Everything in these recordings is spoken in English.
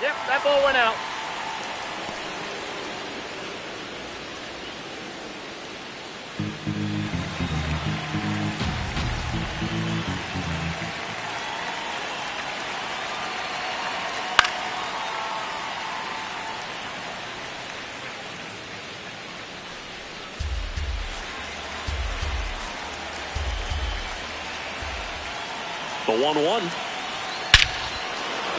Yep, that ball went out. The 1-1.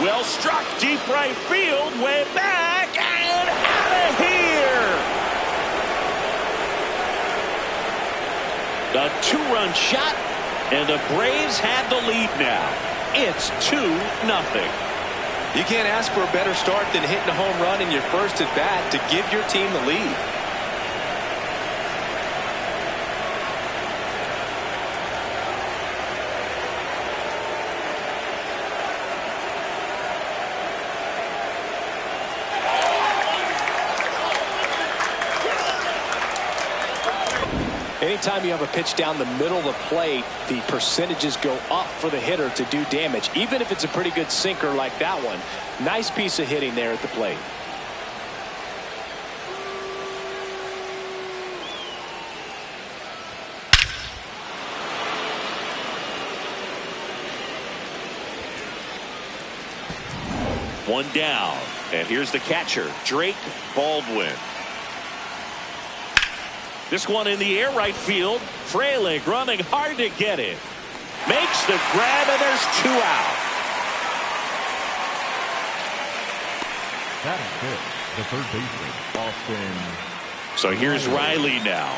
Well struck, deep right field, way back, and out of here. A 2-run shot, and the Braves had the lead now. It's 2-0. You can't ask for a better start than hitting a home run in your first at bat to give your team the lead. Anytime you have a pitch down the middle of the plate, the percentages go up for the hitter to do damage, even if it's a pretty good sinker like that one. Nice piece of hitting there at the plate. One down, and here's the catcher, Drake Baldwin. This one in the air right field. Frelick running hard to get it. Makes the grab, and there's 2 out. That is good. The third baseman, Austin. So here's Riley now.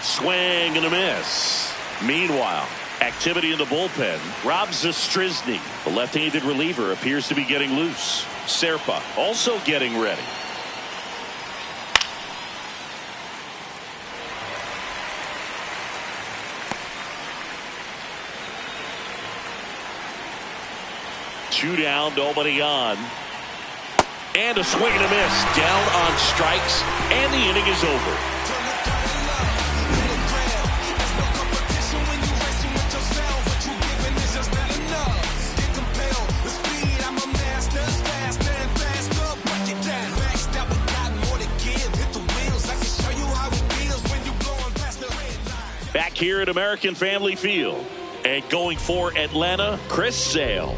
Swing and a miss. Meanwhile, activity in the bullpen. Rob Zastryzny, the left-handed reliever, appears to be getting loose. Serpa also getting ready. Two down, nobody on. And a swing and a miss. Down on strikes, and the inning is over. Back here at American Family Field, and going for Atlanta, Chris Sale.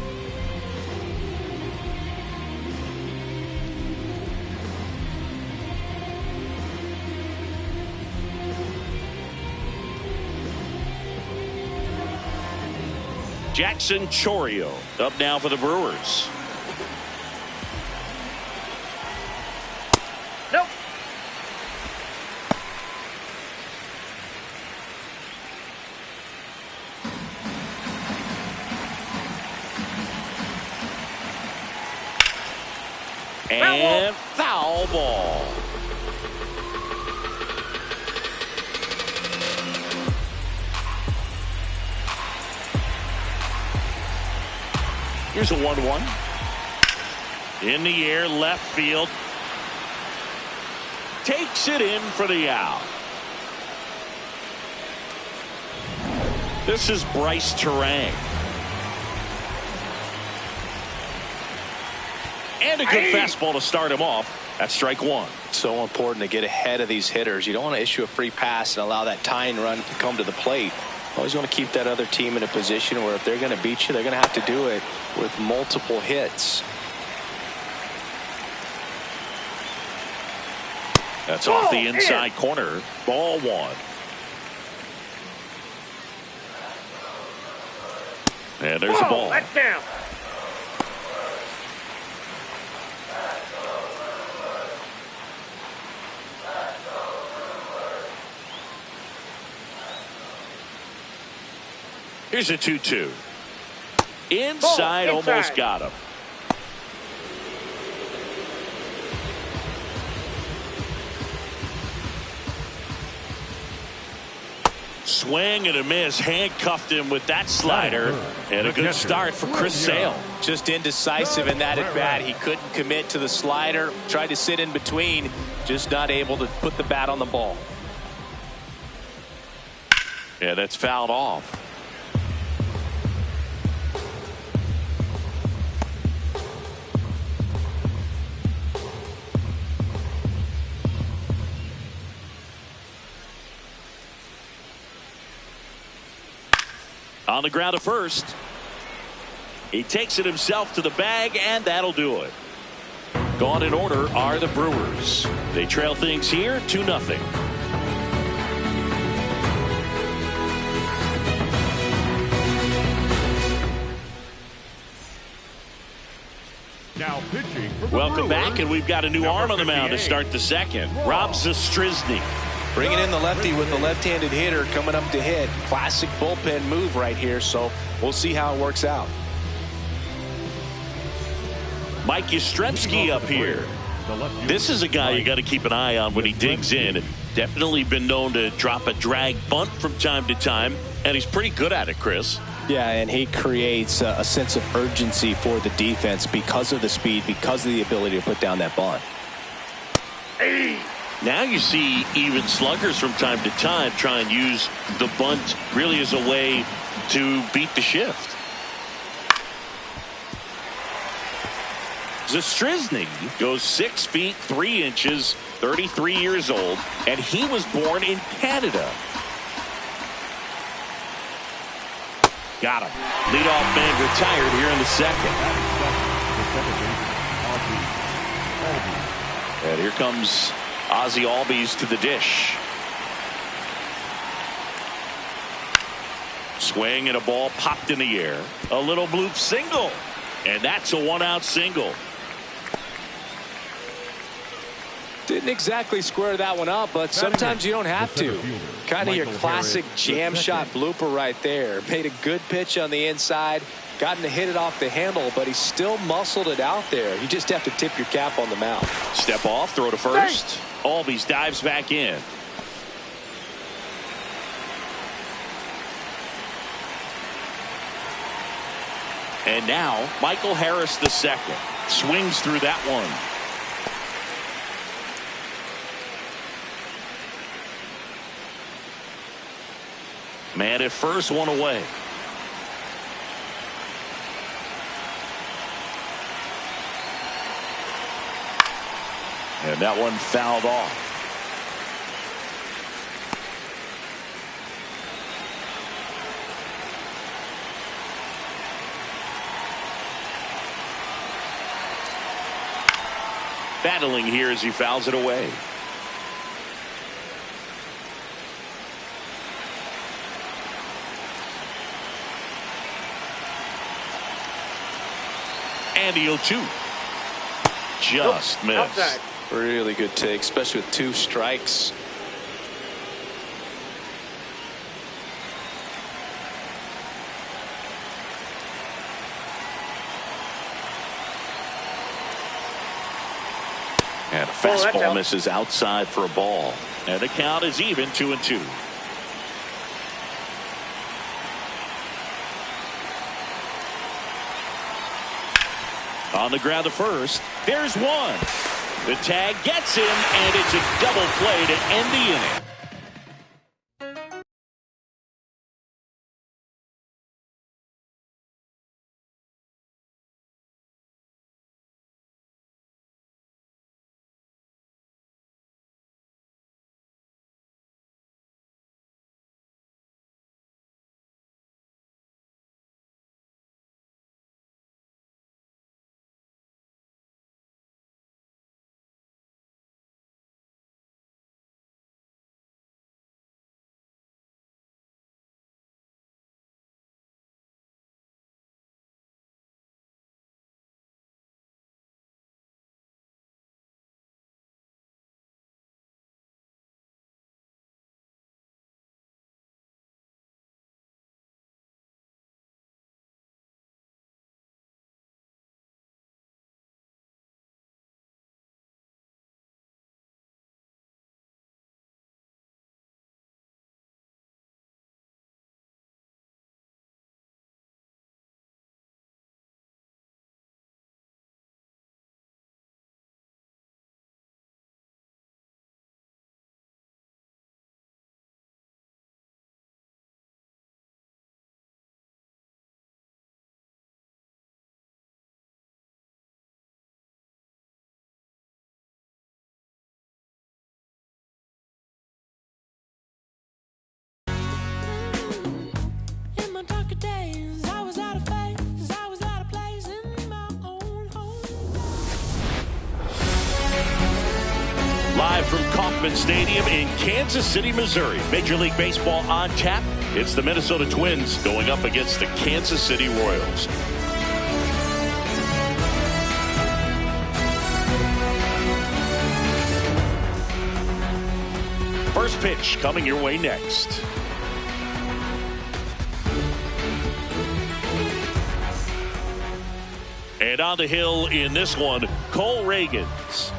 Jackson Chourio up now for the Brewers. Nope. And foul ball. Here's a 1-1. In the air, left field. Takes it in for the out. This is Bryce Terang. And a good fastball to start him off. That's strike one. So important to get ahead of these hitters. You don't want to issue a free pass and allow that tying run to come to the plate. Always want to keep that other team in a position where if they're going to beat you, they're going to have to do it with multiple hits. That's off the inside corner. Ball one. And there's a ball. That's down. Here's a 2-2. Inside, almost got him. Swing and a miss. Handcuffed him with that slider. And a good start for Chris Sale. Just indecisive in that at bat. He couldn't commit to the slider. Tried to sit in between. Just not able to put the bat on the ball. Yeah, that's fouled off. On the ground at first. He takes it himself to the bag, and that'll do it. Gone in order are the Brewers. They trail things here 2-0. Now pitching for the Welcome Brewers, back, and we've got a new arm on the mound to 58. start the second. Rob Zastryzny. Bringing in the lefty with the left-handed hitter coming up to hit. Classic bullpen move right here, so we'll see how it works out. Mike Yastrzemski up here. This is a guy you got to keep an eye on when he digs in. Definitely been known to drop a drag bunt from time to time, and he's pretty good at it, Chris. Yeah, and he creates a sense of urgency for the defense because of the speed, because of the ability to put down that bunt. Now you see even sluggers from time to time try and use the bunt really as a way to beat the shift. Zastryzny goes 6 feet 3 inches, 33 years old, and he was born in Canada. Got him. Leadoff man retired here in the second. And here comes Ozzie Albies to the dish. Swing and a ball popped in the air. A little bloop single. And that's a 1-out single. Didn't exactly square that one up, but sometimes you don't have to. Kind of your classic jam shot blooper right there. Made a good pitch on the inside. Gotten to hit it off the handle, but he still muscled it out there. You just have to tip your cap on the mound. Step off, throw to first. Albies dives back in. And now Michael Harris the second. Swings through that one. Man at first, one away. And that one fouled off. Battling here as he fouls it away. And the 0-2. Just missed. Outside. Really good take, especially with 2 strikes. And a that's fastball out. misses outside for a ball. And the count is even 2-2. On the ground to first. There's one. The tag gets him, and it's a double play to end the inning. Cement Stadium in Kansas City, Missouri. Major League Baseball on tap. It's the Minnesota Twins going up against the Kansas City Royals. First pitch coming your way next. And on the hill in this one, Cole Reagans.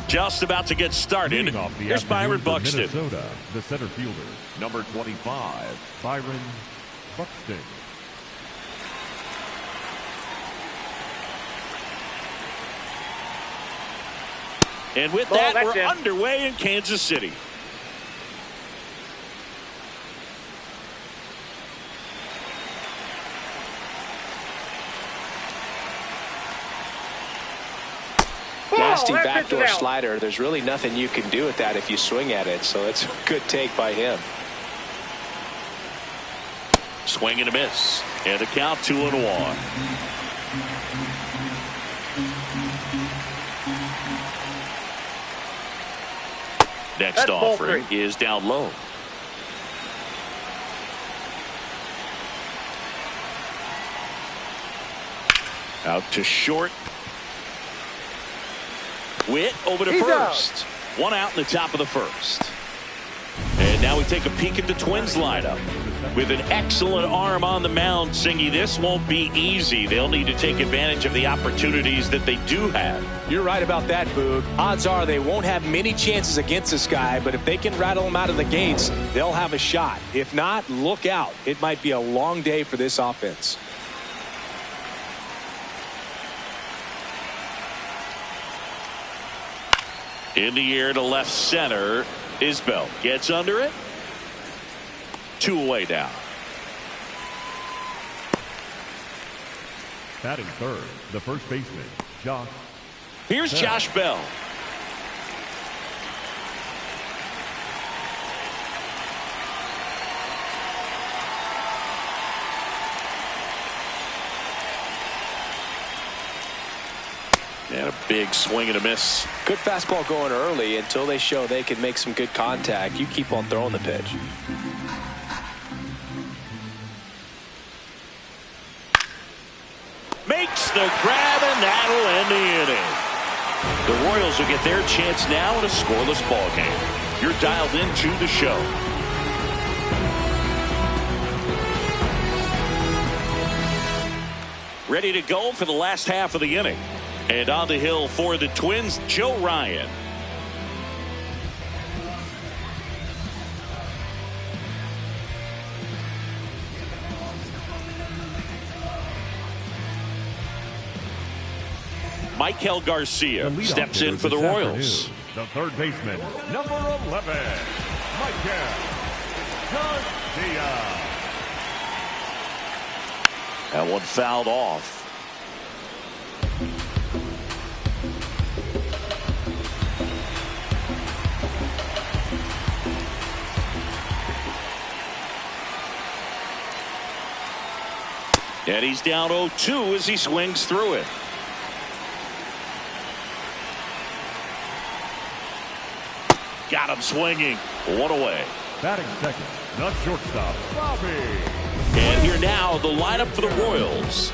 Just about to get started. Here's Byron Buxton. Minnesota, the center fielder, number 25, Byron Buxton. And with that, we're underway in Kansas City. Nasty backdoor slider. There's really nothing you can do with that if you swing at it. So it's a good take by him. Swing and a miss. And the count 2-1. Next offering is down low. Out to short. Witt over to first. One out in the top of the first. And now we take a peek at the Twins lineup. With an excellent arm on the mound, Singy, this won't be easy. They'll need to take advantage of the opportunities that they do have. You're right about that, Boog. Odds are they won't have many chances against this guy, but if they can rattle him out of the gates, they'll have a shot. If not, look out. It might be a long day for this offense. In the air to left center. Isbell gets under it. 2 away now. Batting third, the first baseman, Josh. Here's Josh Bell. And a big swing and a miss. Good fastball going early until they show they can make some good contact. You keep on throwing the pitch. Makes the grab, and that'll end the inning. The Royals will get their chance now in a scoreless ball game. You're dialed into the show. Ready to go for the last half of the inning. And on the hill for the Twins, Joe Ryan. Michael Garcia steps in for the Royals. The third baseman, number 11, Michael Garcia. That one fouled off. And he's down 0-2 as he swings through it. Got him swinging. 1 away. Batting second, the shortstop, Bobby. And here now, the lineup for the Royals.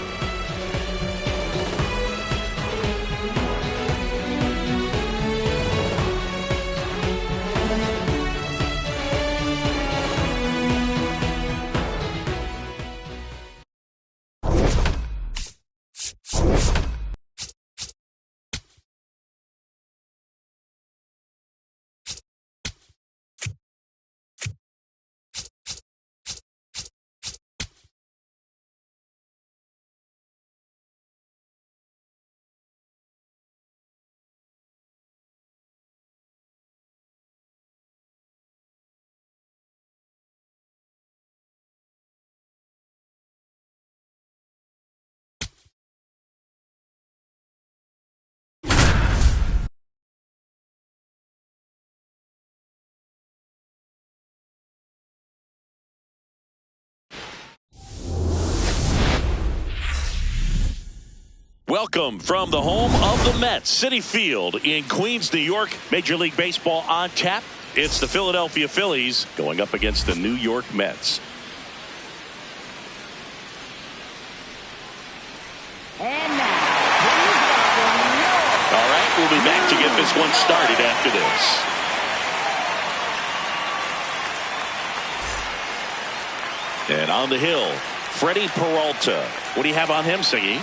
Welcome from the home of the Mets, Citi Field in Queens, New York. Major League Baseball on tap. It's the Philadelphia Phillies going up against the New York Mets. And now, all right, we'll be back to get this one started after this. And on the hill, Freddie Peralta. What do you have on him, Siggy?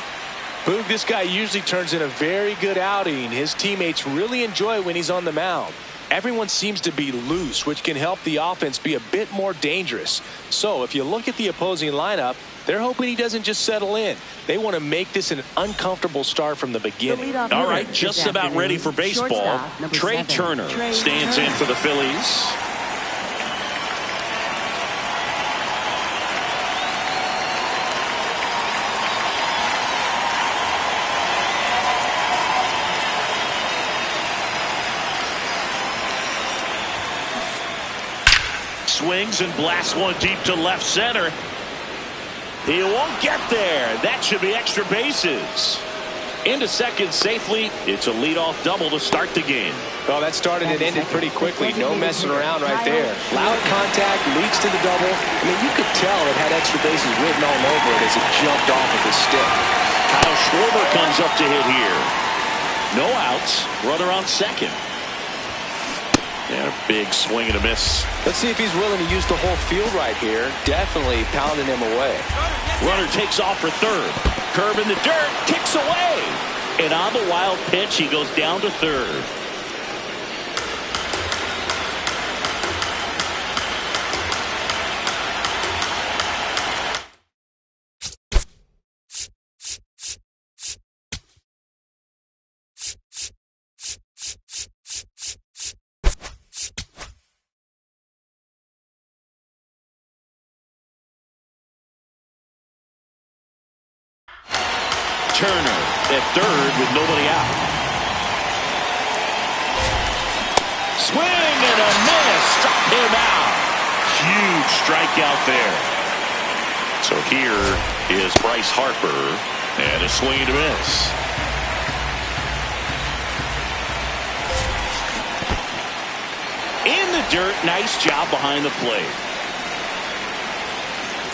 Boog, this guy usually turns in a very good outing. His teammates really enjoy when he's on the mound. Everyone seems to be loose, which can help the offense be a bit more dangerous. So if you look at the opposing lineup, they're hoping he doesn't just settle in. They want to make this an uncomfortable start from the beginning. All right, just about ready for baseball. Trey Turner stands in for the Phillies. Swings and blasts one deep to left center. He won't get there. That should be extra bases. Into second safely. It's a leadoff double to start the game. Well, that started and ended pretty quickly. No messing around right there. Loud contact leads to the double. I mean, you could tell it had extra bases written all over it as it jumped off of his stick. Kyle Schwarber comes up to hit here. No outs. Runner on second. And a big swing and a miss. Let's see if he's willing to use the whole field right here. Definitely pounding him away. Runner takes off for third. Curve in the dirt. Kicks away. And on the wild pitch, he goes down to third. Turner at third with nobody out. Swing and a miss. Struck him out. Huge strikeout there. So here is Bryce Harper and a swing and a miss. In the dirt. Nice job behind the plate.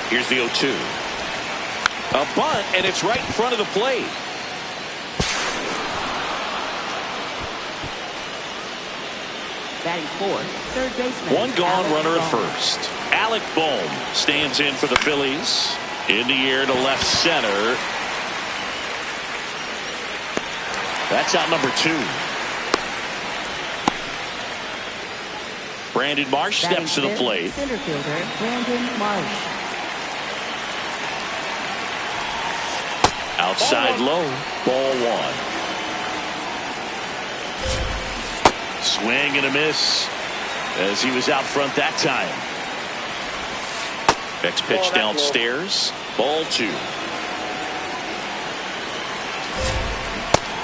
Here's the 0-2. A bunt, and it's right in front of the plate. batting fourth, third baseman. One gone, Alec runner at Bohm. first. Alec Bohm stands in for the Phillies. In the air to left center. That's out number 2. Brandon Marsh Batting steps to the fifth, plate. Center fielder Brandon Marsh. Outside low. Ball 1. Swing and a miss as he was out front that time. Next pitch downstairs. Ball 2.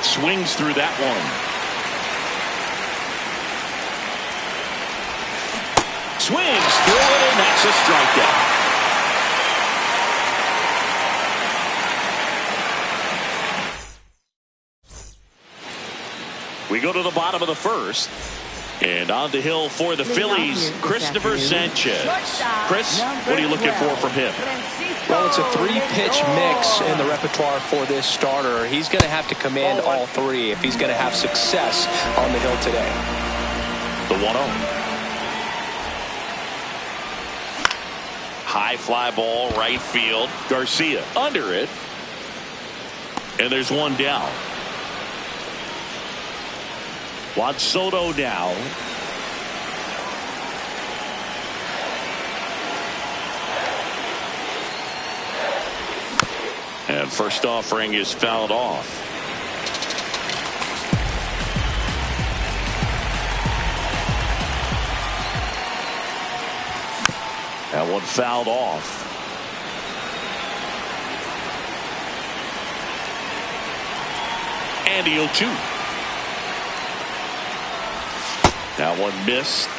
Swings through that one. Swings through it, and that's a strikeout. We go to the bottom of the first. And on the hill for the Phillies, Christopher Sanchez. Chris, what are you looking for from him? Well, it's a 3-pitch mix in the repertoire for this starter. He's going to have to command all 3 if he's going to have success on the hill today. The 1-0. High fly ball, right field. Garcia under it. And there's one down. Juan Soto now. And first offering is fouled off. That one fouled off. And the 0-2. That one missed.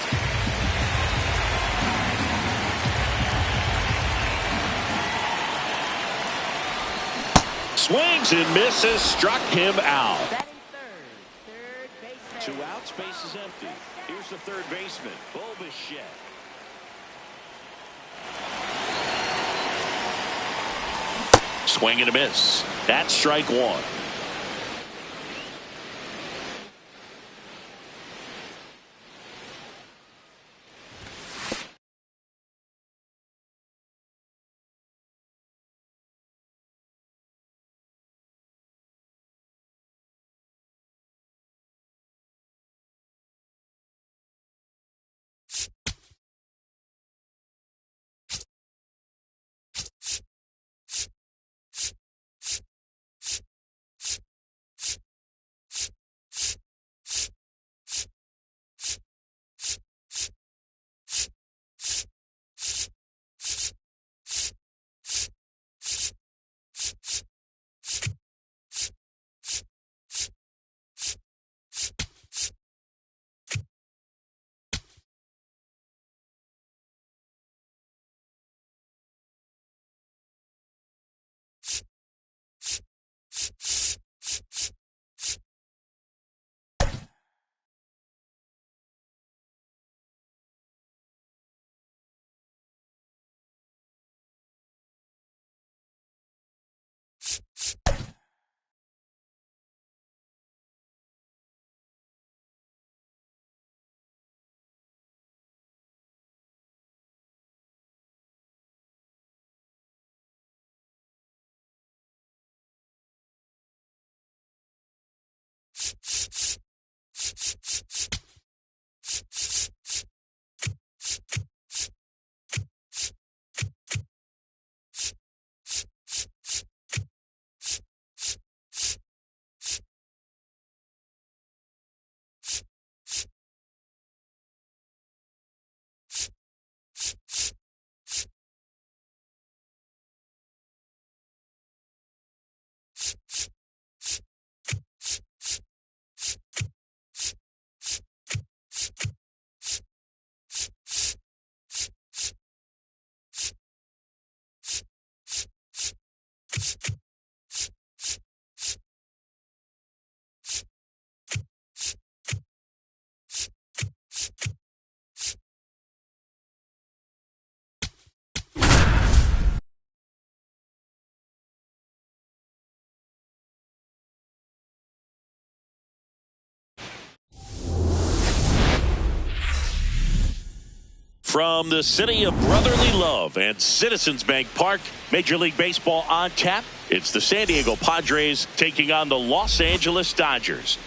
Swings and misses. Struck him out. Batting third baseman. 2 outs. Base is empty. Here's the third baseman, Bo Bichette. Swing and a miss. That's strike 1. From the city of brotherly love and Citizens Bank Park, Major League Baseball on tap. It's the San Diego Padres taking on the Los Angeles Dodgers.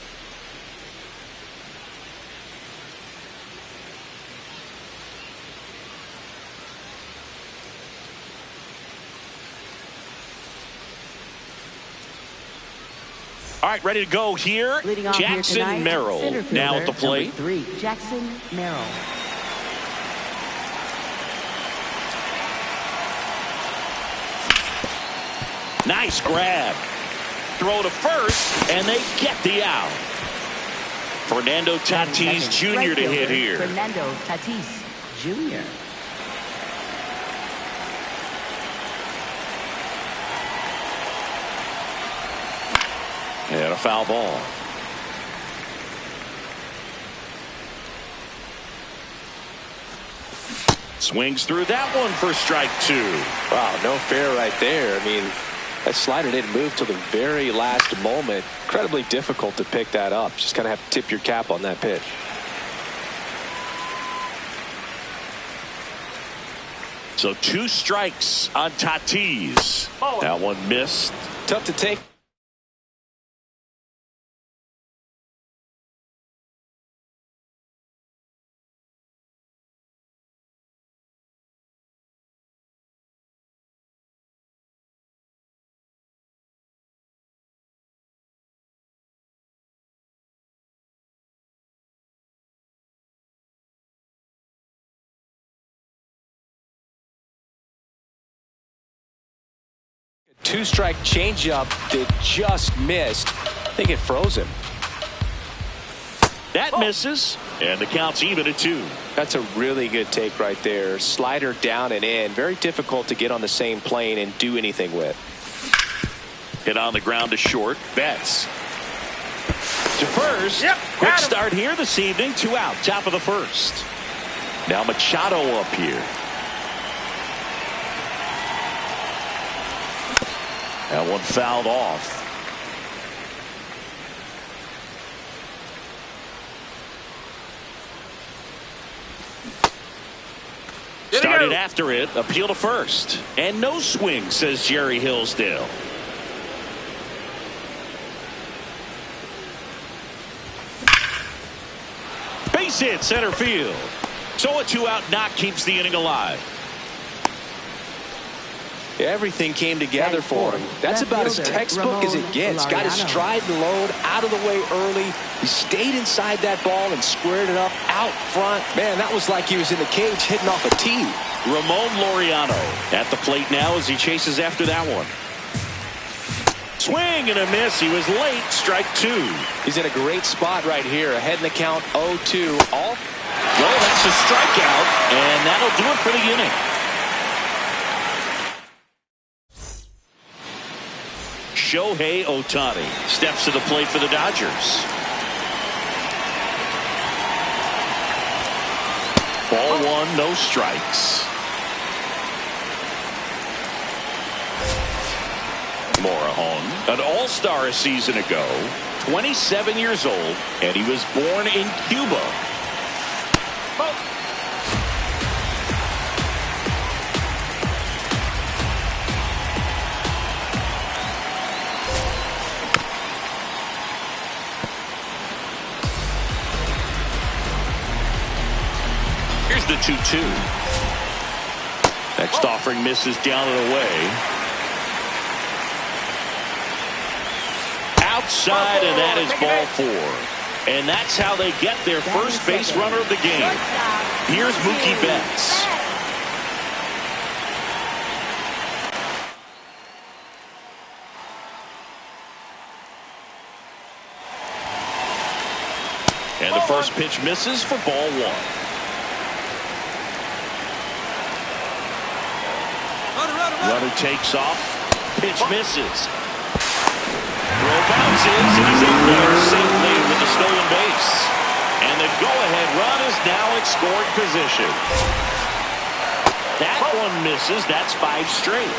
All right, ready to go here. Leading off Jackson here tonight, Merrill center now at the fielder, plate. number 3, Jackson Merrill. Nice grab. Throw to first, and they get the out. Fernando Tatis Jr. Right to hit fielder, here. Fernando Tatis Jr. And a foul ball. Swings through that one for strike 2. Wow, no fair right there. I mean, that slider didn't move till the very last moment. Incredibly difficult to pick that up. Just kind of have to tip your cap on that pitch. So 2 strikes on Tatis. That one missed. Tough to take. Two-strike changeup that just missed. I think it froze him. That misses, and the count's even at 2. That's a really good take right there. Slider down and in. Very difficult to get on the same plane and do anything with. Hit on the ground to short. Betts to first. Yep, Quick got him. start here this evening. 2 out. Top of the first. Now Machado up here. That one fouled off. Started after it. Appeal to first. And no swing, says Jerry Hillsdale. Base hit center field. So a 2-out knock keeps the inning alive. Everything came together for him. That's Left about as fielder, textbook as it Ramon gets. Got his Laureano. stride and load out of the way early. He stayed inside that ball and squared it up out front. Man, that was like he was in the cage hitting off a tee. Ramon Laureano at the plate now as he chases after that one. Swing and a miss. He was late. Strike 2. He's in a great spot right here. Ahead in the count 0-2. Well, that's a strikeout, and that'll do it for the inning. Shohei Ohtani steps to the plate for the Dodgers. Ball 1, no strikes. Morejon, an all-star a season ago, 27 years old, and he was born in Cuba. Here's the 2-2. Next offering misses down and away. Outside, and that is ball 4. And that's how they get their first base runner of the game. Here's Mookie Betts. And the first pitch misses for ball 1. Runner takes off. Pitch misses. Throw bounces, and he's in there safely with the stolen base. And the go-ahead run is now in scoring position. That one misses. That's 5 straight.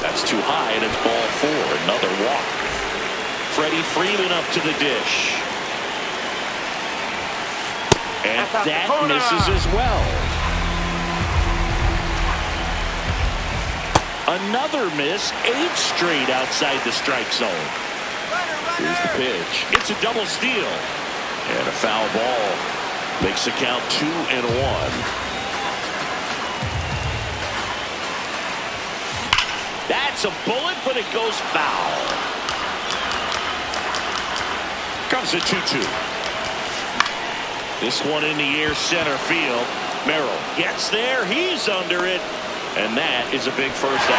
That's too high, and it's ball 4. Another walk. Freddie Freeman up to the dish. And that misses as well. Another miss, 8 straight outside the strike zone. Here's the pitch. It's a double steal. And a foul ball. Makes the count 2-1. That's a bullet, but it goes foul. Comes a 2-2. This one in the air center field. Merrill gets there. He's under it. And that is a big first out.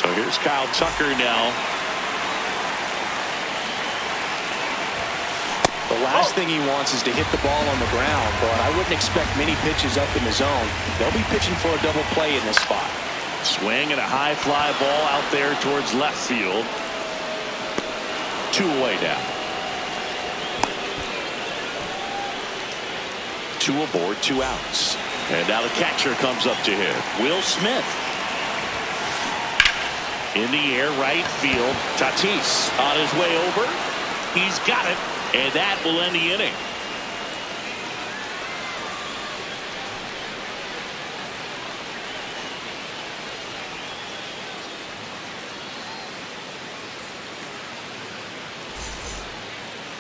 So here's Kyle Tucker now. The last thing he wants is to hit the ball on the ground, but I wouldn't expect many pitches up in the zone. They'll be pitching for a double play in this spot. Swing and a high fly ball out there towards left field. 2 away now. 2 aboard, 2 outs. And now the catcher comes up to him. Will Smith. In the air, right field. Tatis on his way over. He's got it. And that will end the inning.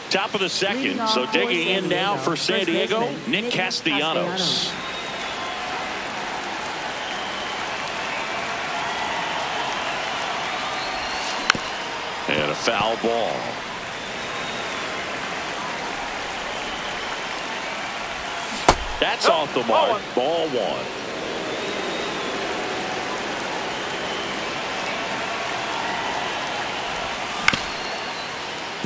Top of the second, so digging in now for San Diego, Nick Castellanos. And a foul ball. That's off the mark. Ball 1.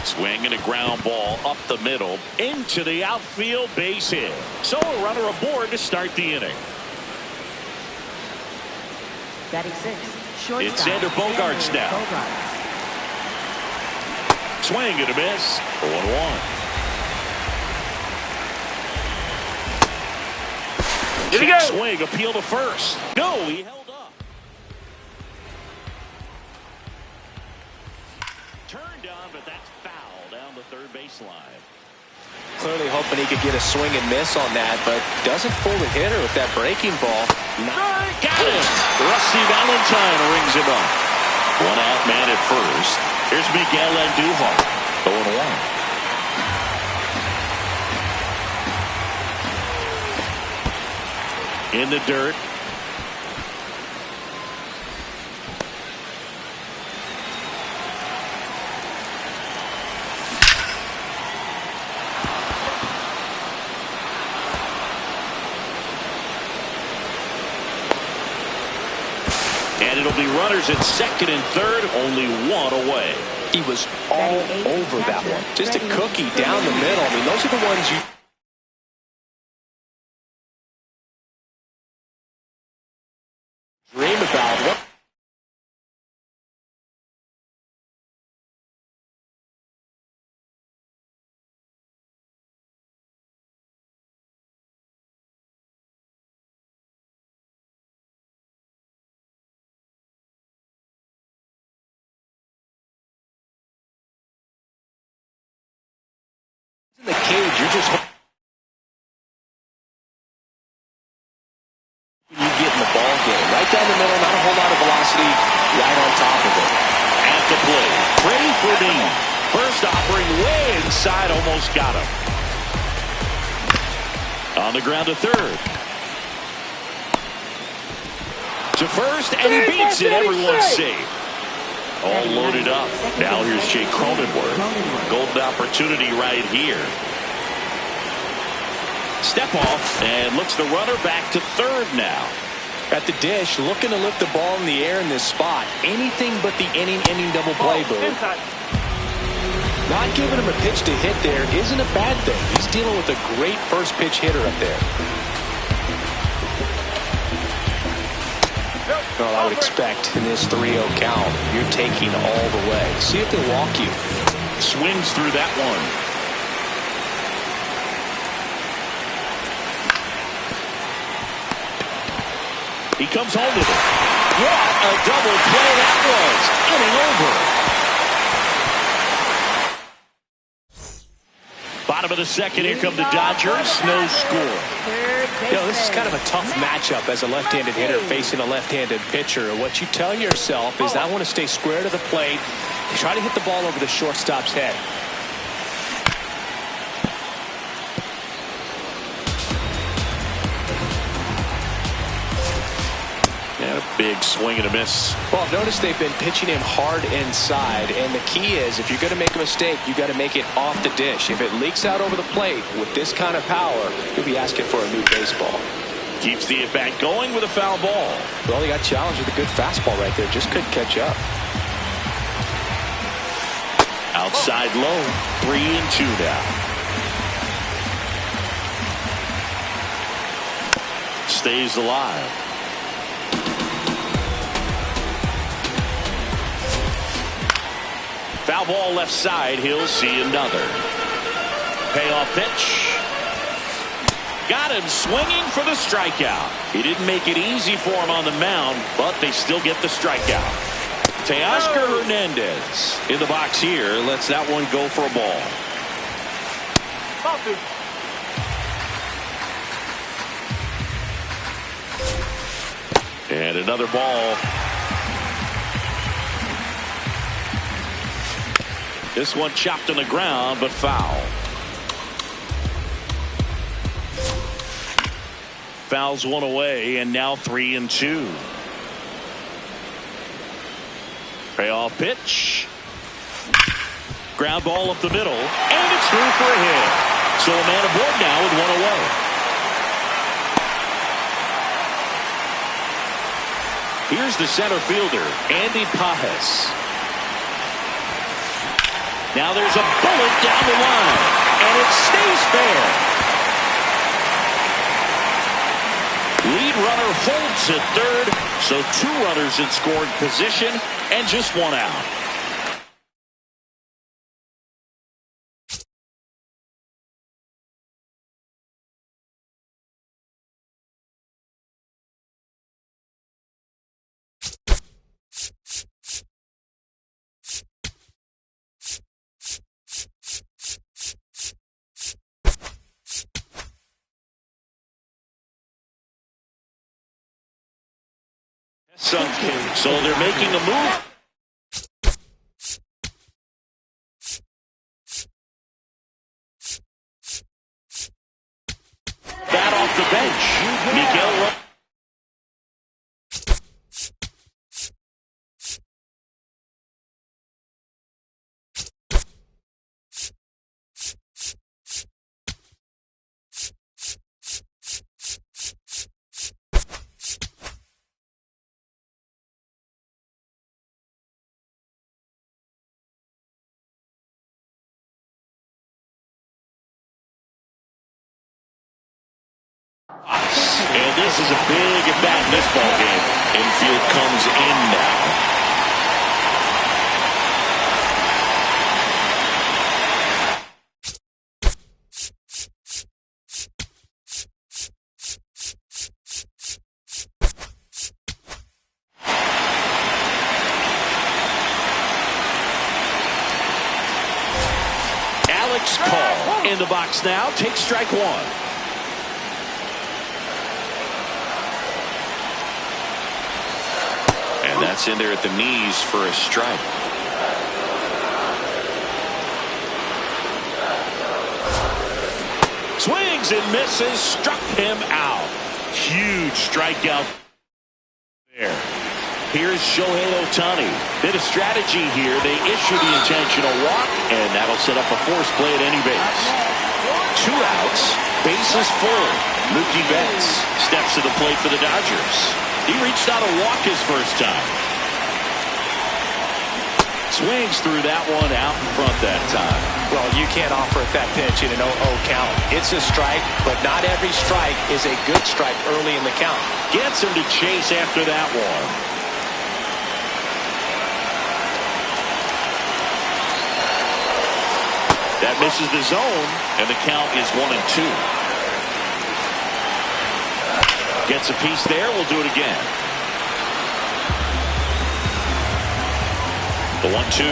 Swing and a ground ball up the middle into the outfield, base hit. So a runner aboard to start the inning. Batting sixth, shortstop. It's Xander Bogaerts now. Swing and a miss. 0-1. Here we go. Swing, appeal to first. No, he held up. Turned on, but that's foul down the third baseline. Clearly hoping he could get a swing and miss on that, but doesn't fool the hitter with that breaking ball. Got him. Rusty Valentine rings him up. One out man at first. Here's Miguel Andujar. 0-1. In the dirt. And it'll be runners at second and third, only one away. He was all over that one. Just a cookie down the middle. I mean, those are the ones you dream about. What? In the cage, you're just you get in the ball game. Right down the middle, not a whole lot of velocity, right on top of it. At the plate, ready for Dean. First offering way inside, almost got him. On the ground to third. To first, and he beats it. Everyone's safe. All loaded up. Now here's Jake Cronenworth. Golden opportunity right here. Step off, and looks the runner back to third now. At the dish, looking to lift the ball in the air in this spot. Anything but the inning double play, Boo. Not giving him a pitch to hit there isn't a bad thing. He's dealing with a great first pitch hitter up there. Well, I would expect in this 3-0 count, you're taking all the way. See if they'll walk you. Swings through that one. He comes home with it. What a double play that was. Inning over. Bottom of the second, here come the Dodgers. No score. You know, this is kind of a tough matchup as a left-handed hitter facing a left-handed pitcher. What you tell yourself is, I want to stay square to the plate, try to hit the ball over the shortstop's head. And a big swing and a miss. Well, notice they've been pitching him hard inside, and the key is, if you're going to make a mistake, you got to make it off the dish. If it leaks out over the plate with this kind of power, you'll be asking for a new baseball. Keeps the at-bat going with a foul ball. Well, he got challenged with a good fastball right there. Just couldn't catch up. Outside low. 3-2 now. Stays alive. Foul ball left side. He'll see another. Payoff pitch. Got him swinging for the strikeout. He didn't make it easy for him on the mound, but they still get the strikeout. Teoscar Hernandez in the box here. Lets that one go for a ball. And another ball. This one chopped on the ground, but foul. Fouls one away, and now 3-2. Payoff pitch. Ground ball up the middle, and it's through for a hit. So a man aboard now with one away. Here's the center fielder, Andy Pajes. Now there's a bullet down the line, and it stays fair. Lead runner holds at third, so 2 runners in scoring position and just 1 out. So they're making a move. That off the bench. Miguel. And this is a big at bat in this ball game. Infield comes in now. Alex Call in the box now. Takes strike 1. And that's in there at the knees for a strike. Swings and misses. Struck him out. Huge strikeout there. Here's Shohei Ohtani. Bit of strategy here. They issue the intentional walk, and that'll set up a force play at any base. 2 outs. Bases full. Mookie Betts steps to the plate for the Dodgers. He reached out a walk his first time. Swings through that one out in front that time. Well, you can't offer at that pitch in an 0-0 count. It's a strike, but not every strike is a good strike early in the count. Gets him to chase after that one. That misses the zone, and the count is 1-2. Gets a piece there. We'll do it again. The 1-2.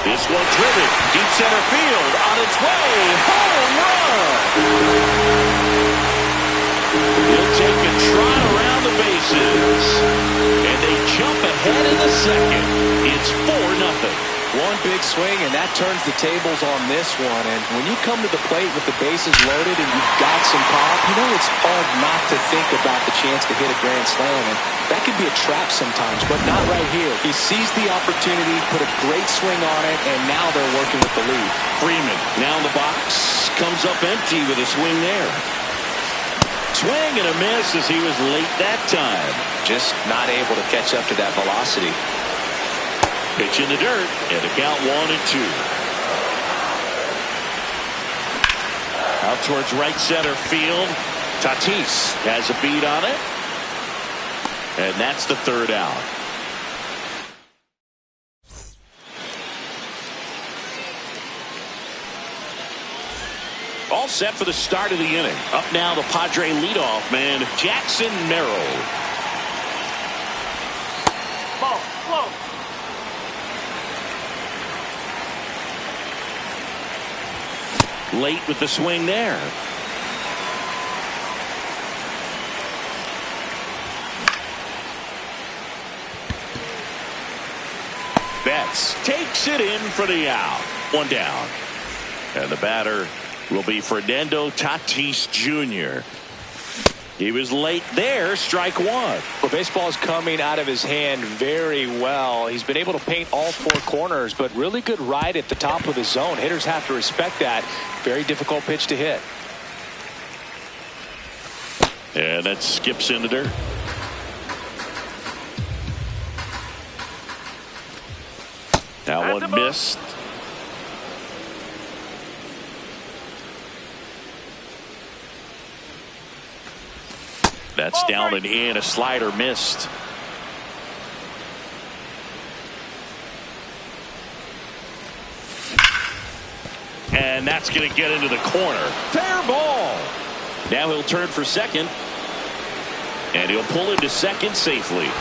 This one driven. Deep center field. On its way. Home run. He'll take a trot around the bases. And they jump ahead in the second. It's 4-0. One big swing, and that turns the tables on this one. And when you come to the plate with the bases loaded and you've got some pop, you know it's hard not to think about the chance to hit a grand slam. And that could be a trap sometimes, but not right here. He seized the opportunity, put a great swing on it, and now they're working with the lead. Freeman now in the box. Comes up empty with a swing there. Swing and a miss as he was late that time. Just not able to catch up to that velocity. Pitch in the dirt, and the count 1-2. Out towards right center field. Tatis has a beat on it. And that's the 3rd out. All set for the start of the inning. Up now the Padre leadoff man, Jackson Merrill. Ball, whoa. Late with the swing there. Betts takes it in for the out. 1 down. And the batter will be Fernando Tatis Jr. He was late there. Strike 1. Well, baseball is coming out of his hand very well. He's been able to paint all 4 corners, but really good ride at the top of the zone. Hitters have to respect that. Very difficult pitch to hit. And that skips in the dirt. That one missed. That's down and in. A slider missed. And that's going to get into the corner. Fair ball. Now he'll turn for second. And he'll pull into second safely.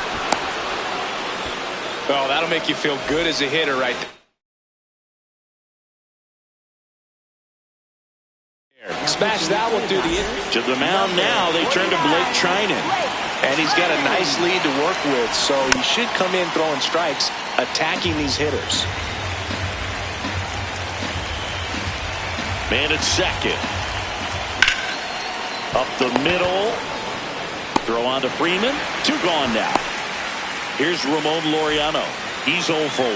Oh, that'll make you feel good as a hitter right there. Smash that one through the in. To the mound now. They turn to Blake Trinan. And he's got a nice lead to work with, so he should come in throwing strikes, attacking these hitters. Man at second. Up the middle. Throw on to Freeman. 2 gone now. Here's Ramon Laureano. He's 0 for 1.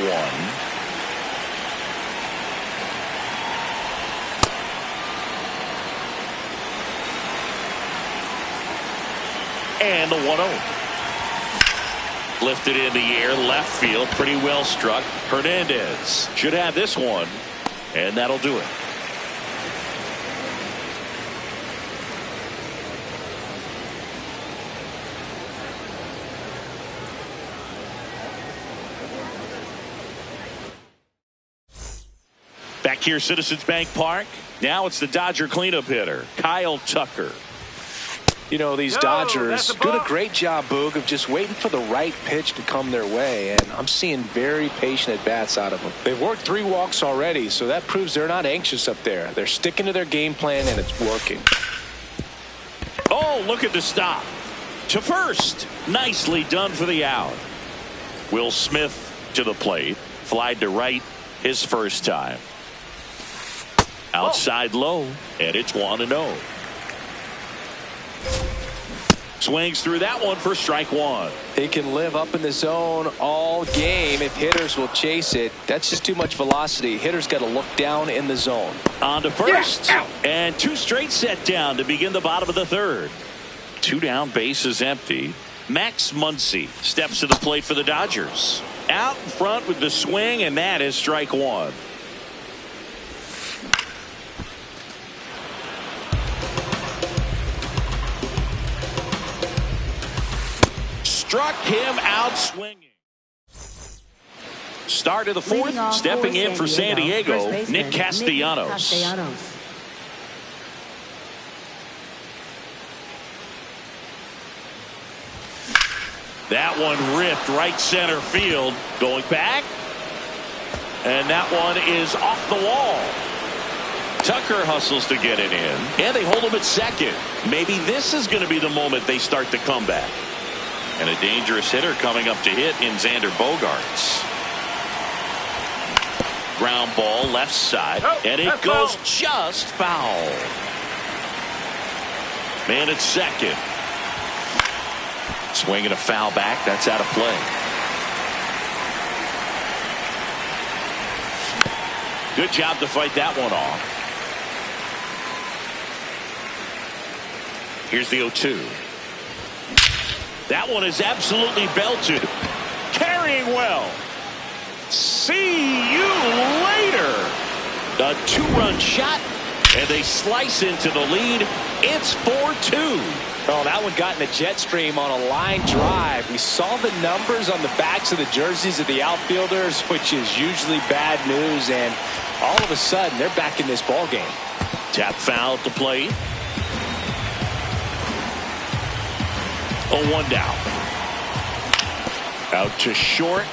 And the 1-0. Lifted in the air, left field, pretty well struck. Hernandez should have this one, and that'll do it. Back here, Citizens Bank Park. Now it's the Dodger cleanup hitter, Kyle Tucker. You know, these Dodgers doing a great job, Boog, of just waiting for the right pitch to come their way, and I'm seeing very patient at-bats out of them. They've worked 3 walks already, so that proves they're not anxious up there. They're sticking to their game plan, and it's working. Oh, look at the stop. To first. Nicely done for the out. Will Smith to the plate. Flied to right his first time. Outside low, and it's 1-0. Swings through that one for strike 1. They can live up in the zone all game if hitters will chase it. That's just too much velocity. Hitters got to look down in the zone. On to first. And 2 straight set down to begin the bottom of the 3rd. 2 down, bases empty. Max Muncy steps to the plate for the Dodgers. Out in front with the swing, and that is strike 1. Struck him out swinging. Start of the 4th. Stepping in for San Diego, Nick Castellanos. That one ripped right center field. Going back. And that one is off the wall. Tucker hustles to get it in. And they hold him at second. Maybe this is going to be the moment they start the comeback. And a dangerous hitter coming up to hit in Xander Bogaerts. Ground ball left side. And it goes just foul. Man at second. Swinging a foul back. That's out of play. Good job to fight that one off. Here's the 0-2. That one is absolutely belted. Carrying well. See you later. A 2-run shot, and they slice into the lead. It's 4-2. Oh, that one got in the jet stream on a line drive. We saw the numbers on the backs of the jerseys of the outfielders, which is usually bad news, and all of a sudden they're back in this ball game. Tap foul at the plate. 0-1 down. Out to short.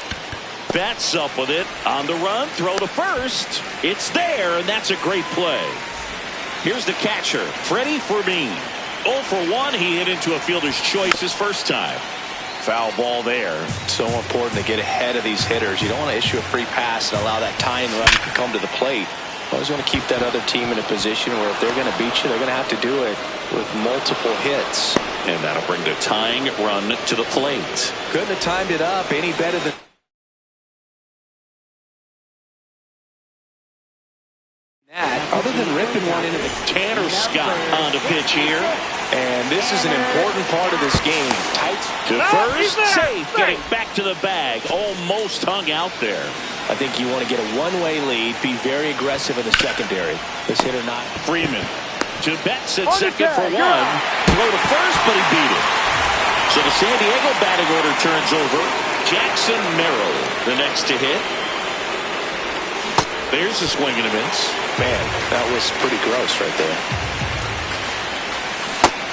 Bats up with it. On the run. Throw to first. It's there, and that's a great play. Here's the catcher, Freddie Fermin. 0 for 1. He hit into a fielder's choice his first time. Foul ball there. So important to get ahead of these hitters. You don't want to issue a free pass and allow that tying run to come to the plate. Always want to keep that other team in a position where if they're going to beat you, they're going to have to do it with multiple hits. And that'll bring the tying run to the plate. Couldn't have timed it up any better than that. Other than ripping one into the Tanner Scott on the pitch here. And this is an important part of this game. Tight to first, safe, getting back to the bag. Almost hung out there. I think you want to get a one-way lead, be very aggressive in the secondary. This hitter not. Freeman to Betts at second for one. Throw to first, but he beat it. So the San Diego batting order turns over. Jackson Merrill, the next to hit. There's a swing and a miss. Man, that was pretty gross right there.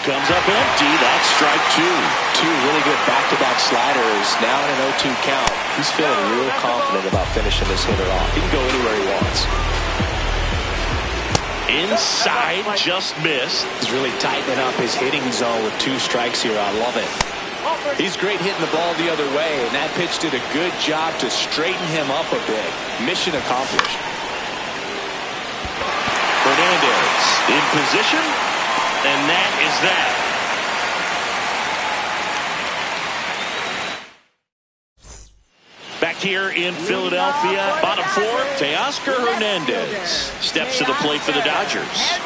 Comes up empty. That's strike two. Two really good back-to-back sliders. Now in an 0-2 count. He's feeling real confident about finishing this hitter off. He can go anywhere he wants. Inside, just missed. He's really tightening up his hitting zone with 2 strikes here. I love it. He's great hitting the ball the other way, and that pitch did a good job to straighten him up a bit. Mission accomplished. Hernandez in position, and that is that. Back here in Philadelphia, bottom 4, Teoscar Hernandez steps to the plate for the Dodgers.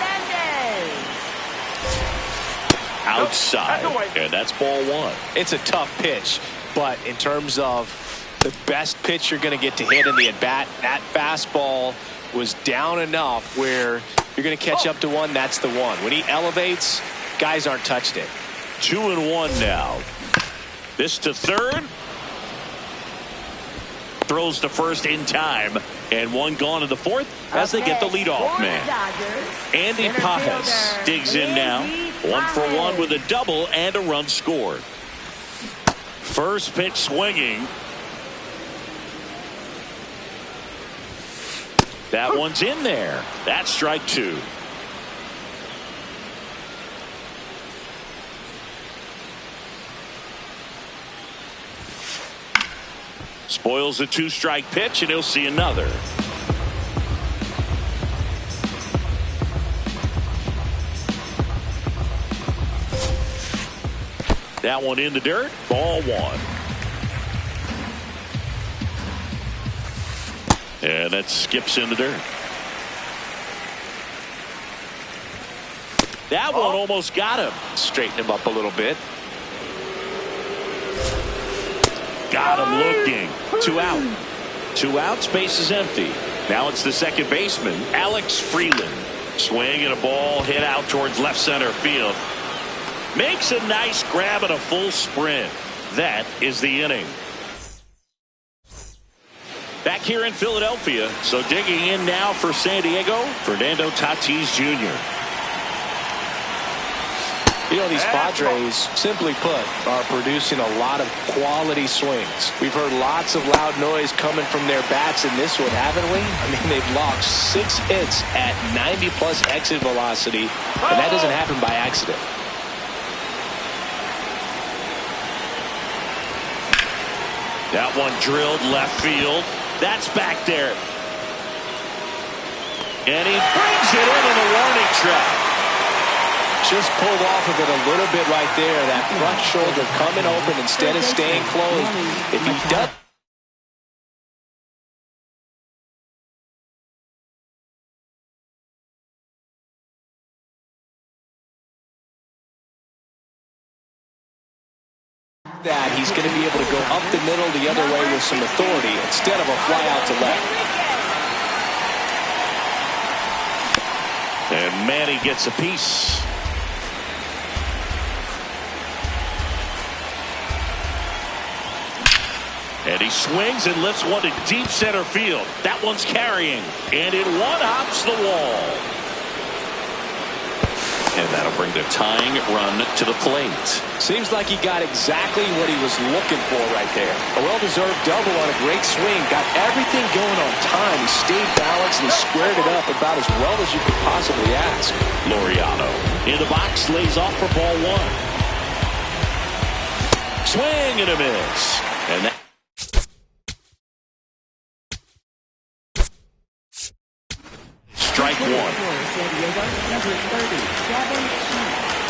Outside, and that's ball 1. It's a tough pitch, but in terms of the best pitch you're going to get to hit in the at-bat, that fastball was down enough where you're going to catch up to one. That's the one. When he elevates, guys aren't touched it. 2-1 now. This to third. Throws to first in time, and one gone in the fourth as they get the leadoff man. Andy Pajes digs in now. 1 for 1 with a double and a run scored. First pitch swinging. That one's in there. That's strike 2. Spoils a 2-strike pitch, and he'll see another. That one in the dirt. Ball 1. And that skips in the dirt. That one almost got him. Straighten him up a little bit. Got him looking. 2 out. 2 outs. Base is empty. Now it's the second baseman, Alex Freeland. Swing and a ball hit out towards left center field. Makes a nice grab and a full sprint. That is the inning. Back here in Philadelphia. So digging in now for San Diego, Fernando Tatis Jr. You know, these Padres, simply put, are producing a lot of quality swings. We've heard lots of loud noise coming from their bats in this one, haven't we? I mean, they've logged 6 hits at 90-plus exit velocity, and that doesn't happen by accident. That one drilled left field. That's back there. And he brings it in a warning track. Just pulled off of it a little bit right there. That front shoulder coming open instead of staying closed. If he does that, he's going to be able to go up the middle the other way with some authority instead of a fly out to left. And Manny gets a piece. And he swings and lifts one to deep center field. That one's carrying. And it one-hops the wall. And that'll bring the tying run to the plate. Seems like he got exactly what he was looking for right there. A well-deserved double on a great swing. Got everything going on time. He stayed balanced and he squared it up about as well as you could possibly ask. Laureano in the box, lays off for ball 1. Swing and a miss. And that strike 1.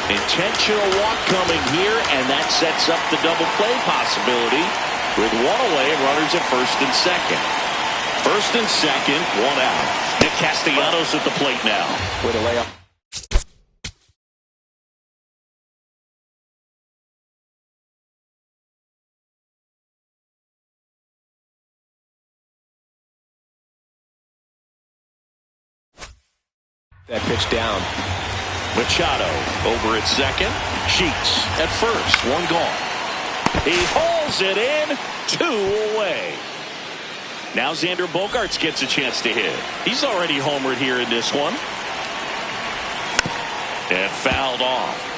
Intentional walk coming here, and that sets up the double play possibility with 1 away and runners at first and second. First and second, 1 out. Nick Castellanos at the plate now. With a layup. That pitch down. Machado over at second. Sheets at first. One gone. He hauls it in. 2 away. Now Xander Bogaerts gets a chance to hit. He's already homered here in this one. And fouled off.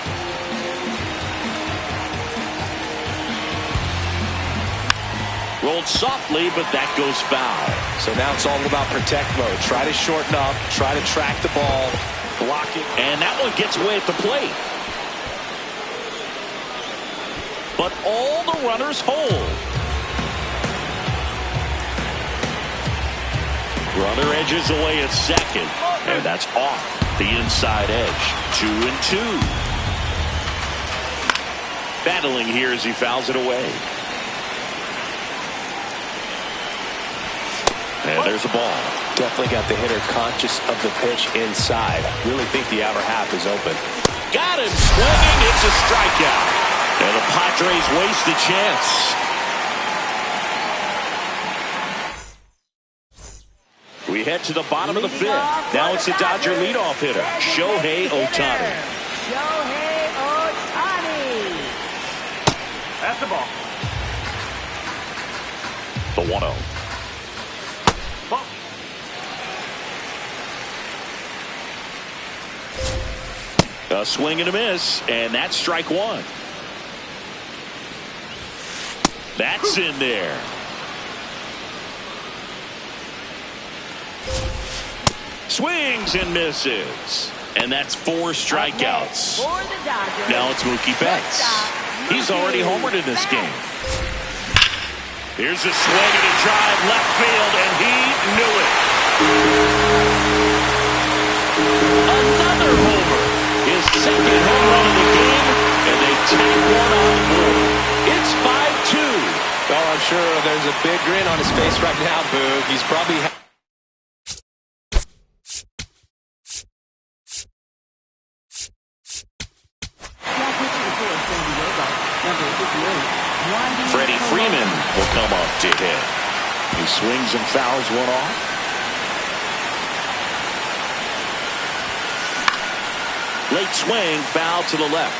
Rolled softly, but that goes foul. So now it's all about protect mode. Try to shorten up, try to track the ball, block it. And that one gets away at the plate. But all the runners hold. Runner edges away at second. And that's off the inside edge. 2-2. Battling here as he fouls it away. And there's a ball. Definitely got the hitter conscious of the pitch inside. Really think the outer half is open. Got him swinging. It's a strikeout. And the Padres waste the chance. We head to the bottom of the fifth. Now it's the Dodger leadoff hitter, Shohei Ohtani. Shohei Ohtani. That's the ball. The 1-0. Ball. A swing and a miss, and that's strike one. That's in there. Swings and misses. And that's 4 strikeouts. Now it's Mookie Betts. He's already homered in this game. Here's a swing and a drive left field, and he knew it. Another homer. His second home run of the game, and they take one on board. It's 5-2. Oh, I'm sure there's a big grin on his face right now, Boog. He's probably... Freddie Freeman will come up to hit. He swings and fouls one off. Late swing, foul to the left.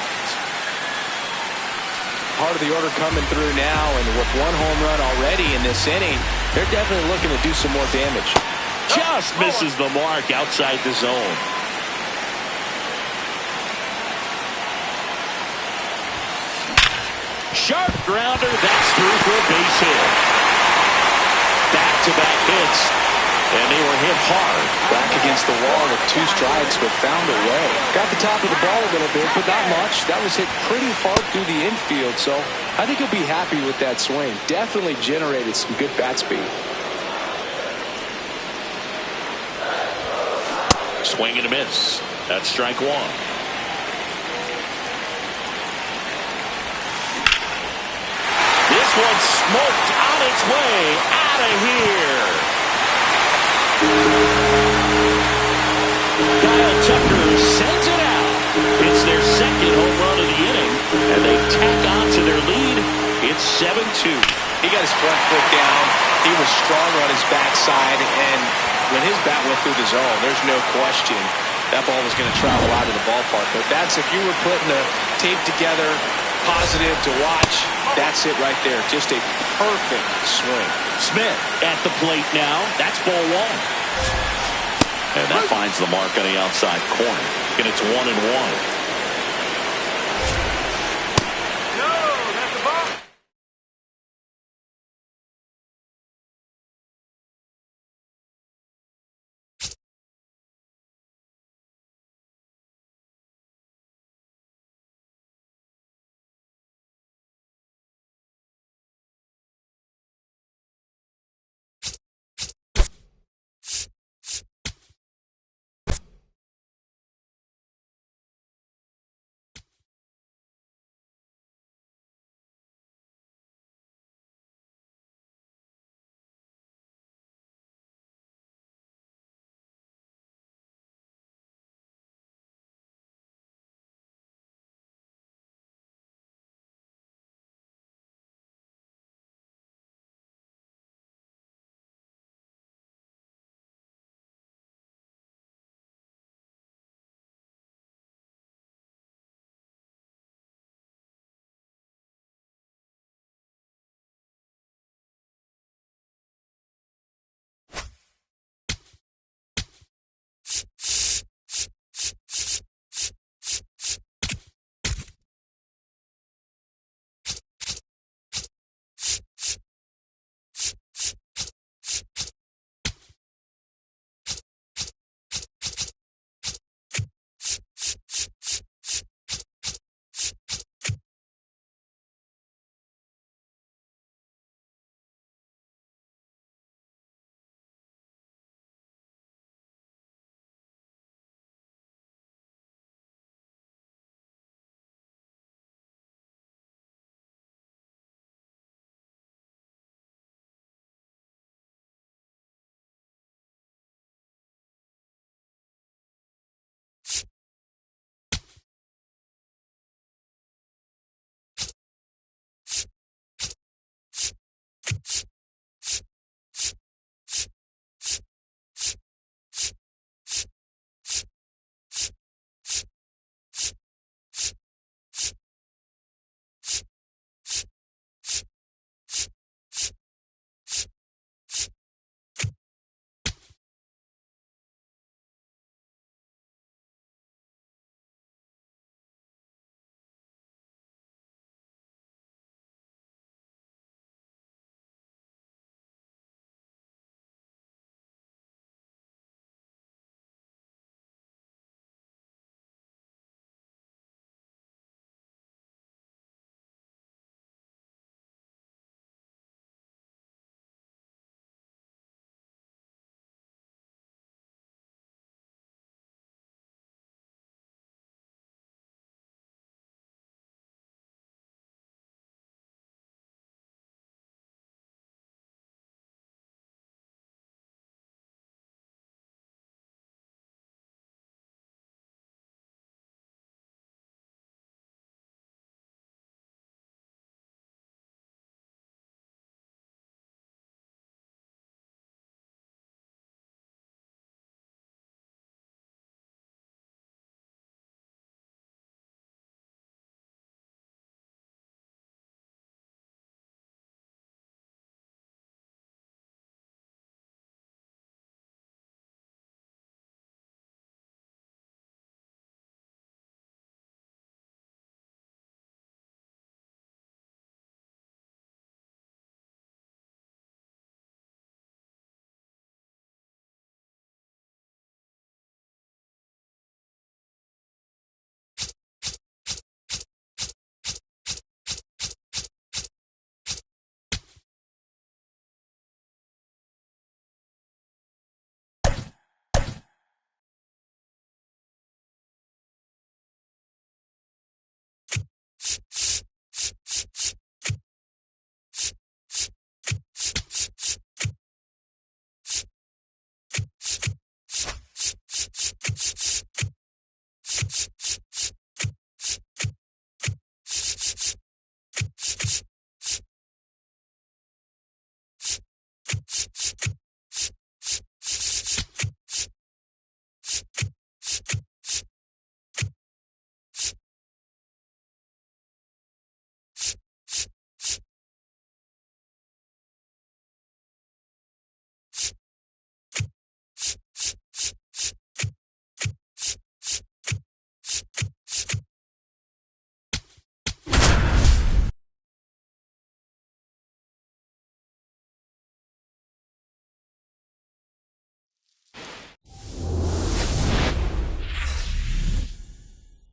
Part of the order coming through now, and with 1 home run already in this inning, they're definitely looking to do some more damage. Just misses the mark outside the zone. Sharp grounder, that's through for a base hit. Back-to-back hits, and they were hit hard. Back against the wall with 2 strikes, but found a way. Got the top of the ball a little bit, but not much. That was hit pretty hard through the infield, so I think he'll be happy with that swing. Definitely generated some good bat speed. Swing and a miss. That's strike one. This one's smoked on its way out of here. Kyle Tucker sends it out. It's their second home run of the inning, and they tack on to their lead. It's 7-2. He got his front foot down. He was strong on his backside, and when his bat went through the zone, there's no question that ball was going to travel out of the ballpark. But that's, if you were putting the tape together, positive to watch, that's it right there. Just a perfect swing. Smith at the plate now. That's ball 1. And that finds the mark on the outside corner. And it's 1-1.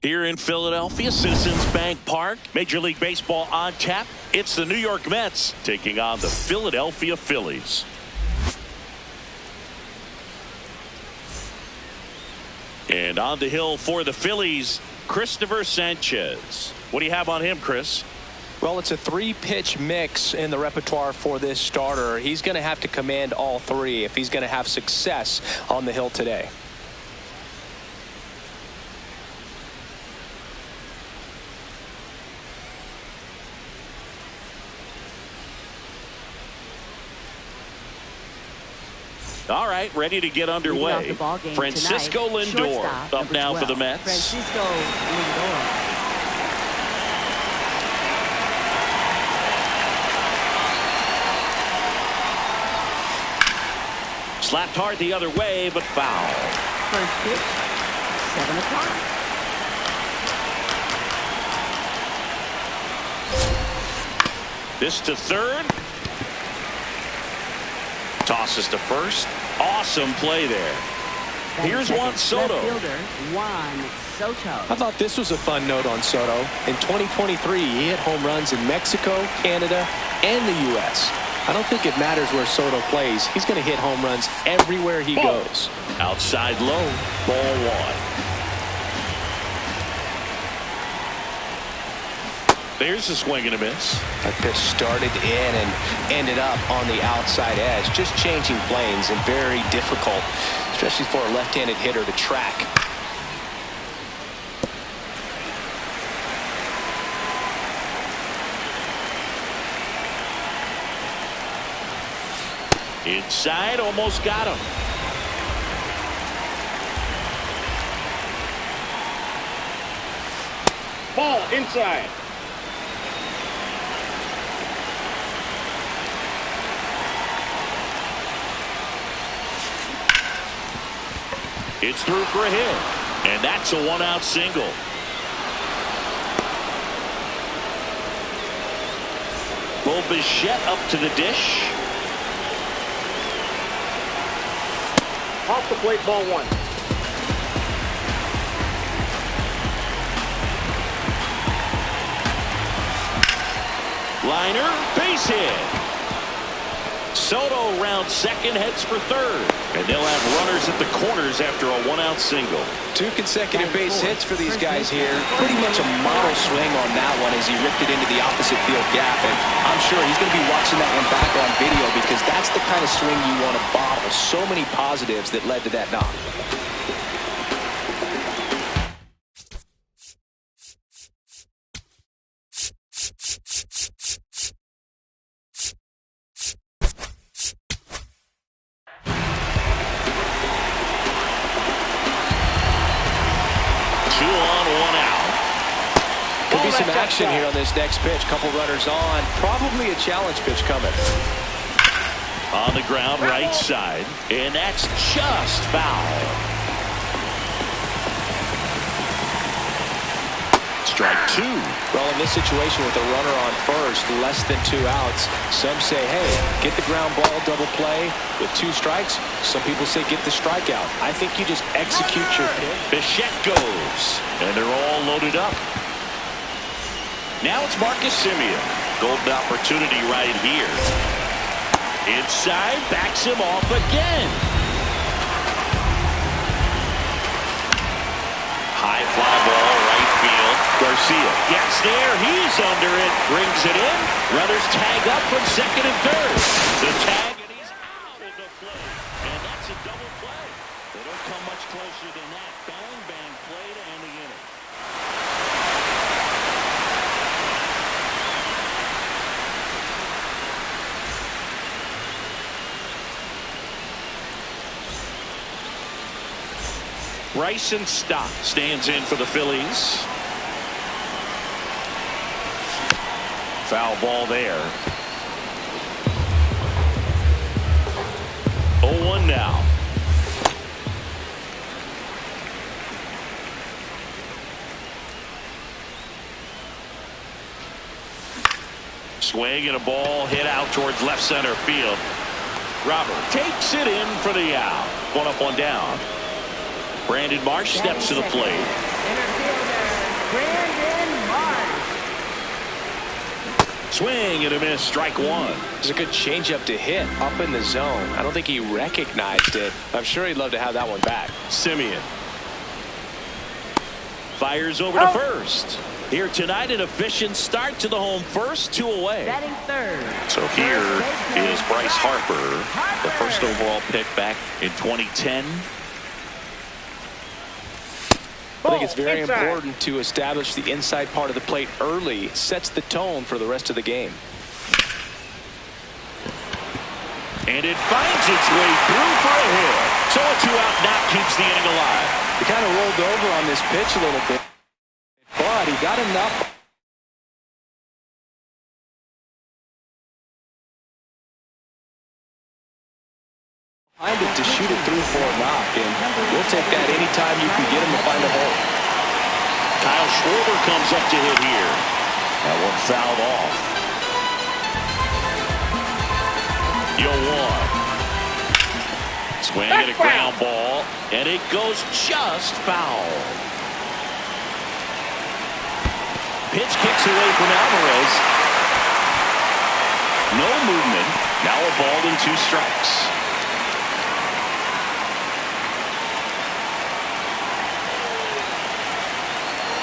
Here in Philadelphia, Citizens Bank Park, Major League Baseball on tap. It's the New York Mets taking on the Philadelphia Phillies. And on the hill for the Phillies, Christopher Sanchez. What do you have on him, Chris? Well, it's a 3-pitch mix in the repertoire for this starter. He's going to have to command all 3 if he's going to have success on the hill today. All right, ready to get underway. Francisco tonight, Lindor up now 12, for the Mets. Francisco Lindor. Slapped hard the other way, but foul. First pitch, 7 o'clock. This to third. Tosses to first. Awesome play there. Here's Juan Soto. Left fielder, Juan Soto. I thought this was a fun note on Soto. In 2023, he hit home runs in Mexico, Canada, and the U.S. I don't think it matters where Soto plays. He's going to hit home runs everywhere he goes. Outside low, ball 1. There's a swing and a miss. That pitch started in and ended up on the outside edge. Just changing planes and very difficult, especially for a left-handed hitter to track. Inside, almost got him. Ball inside. It's through for a hit, and that's a 1-out single. Bo Bichette up to the dish. Off the plate, ball 1. Liner, base hit. Soto round second, heads for third. And they'll have runners at the corners after a 1-out single. 2 consecutive base hits for these guys here. Pretty much a model swing on that one as he ripped it into the opposite field gap. And I'm sure he's going to be watching that one back on video because that's the kind of swing you want to bottle. So many positives that led to that knock. Some action here on this next pitch. Couple runners on. Probably a challenge pitch coming. On the ground, right side. And that's just foul. Strike 2. Well, in this situation with a runner on first, less than 2 outs, some say, hey, get the ground ball, double play with 2 strikes. Some people say get the strikeout. I think you just execute your pitch. Bichette goes. And they're all loaded up. Now it's Marcus Semien. Golden opportunity right here. Inside, backs him off again. High fly ball, right field. Garcia gets there. He's under it. Brings it in. Runners tag up from second and third. The tag, and he's out of the play. And that's a double play. They don't come much closer than that. Bang, bang play to end the inning. Bryson Stott stands in for the Phillies. Foul ball there. 0-1 now. Swing and a ball hit out towards left center field. Robert takes it in for the out. 1 up, 1 down. Brandon Marsh steps to the plate. Center fielder, Swing and a miss, strike one. It's a good changeup to hit up in the zone. I don't think he recognized it. I'm sure he'd love to have that one back. Simeon fires over to first. Here tonight, an efficient start to the home first, 2 away. Batting third. So here is Bryce Harper, the first overall pick back in 2010. I think it's very important to establish the inside part of the plate early. It sets the tone for the rest of the game. And it finds its way through for a hit. So a 2-out knock keeps the inning alive. He kind of rolled over on this pitch a little bit, but he got enough. Behind it to shoot it through for a knock, and we'll take that anytime you can get him to find a hole. Kyle Schwarber comes up to hit here. That one fouled off. Yo one. Swing and a ground ball, and it goes just foul. Pitch kicks away from Alvarez. No movement. Now a ball and 2 strikes.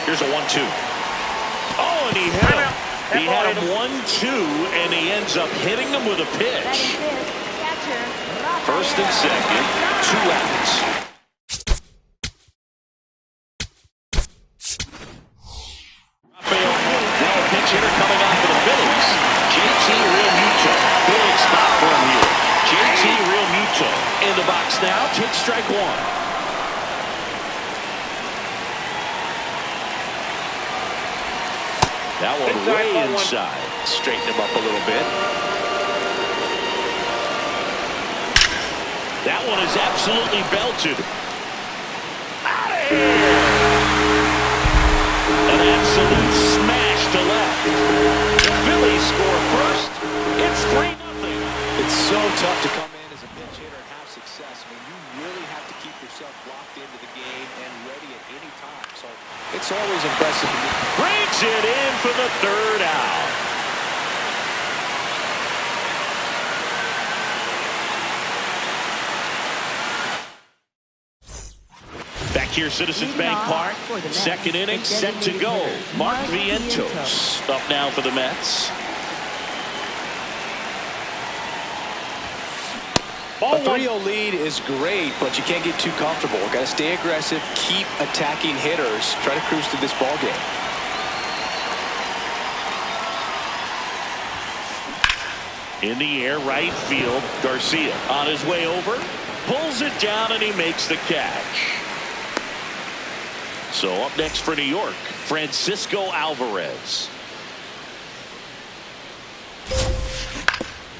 Here's a 1-2. Oh, and he hit him. He had him 1-2, and he ends up hitting him with a pitch. First and second, 2 outs. Rafael, now a pinch hitter coming on for the Phillies. JT Realmuto. Big spot for him here. JT Realmuto in the box now. Takes strike 1. That one way inside. Straighten him up a little bit. That one is absolutely belted. Out of here! An absolute smash to left. The Phillies score first. It's 3-0. It's so tough to come in as a pinch hitter and have success. I mean, you really have to keep yourself locked into the game and ready at any time. So it's always impressive to me. Brings it in for the 3rd out. Back here, Citizens Bank Park. Second inning set to go. Mark Vientos up now for the Mets. A 3-0 lead is great, but you can't get too comfortable. Got to stay aggressive, keep attacking hitters, try to cruise through this ball game. In the air, right field. Garcia on his way over, pulls it down, and he makes the catch. So up next for New York, Francisco Alvarez.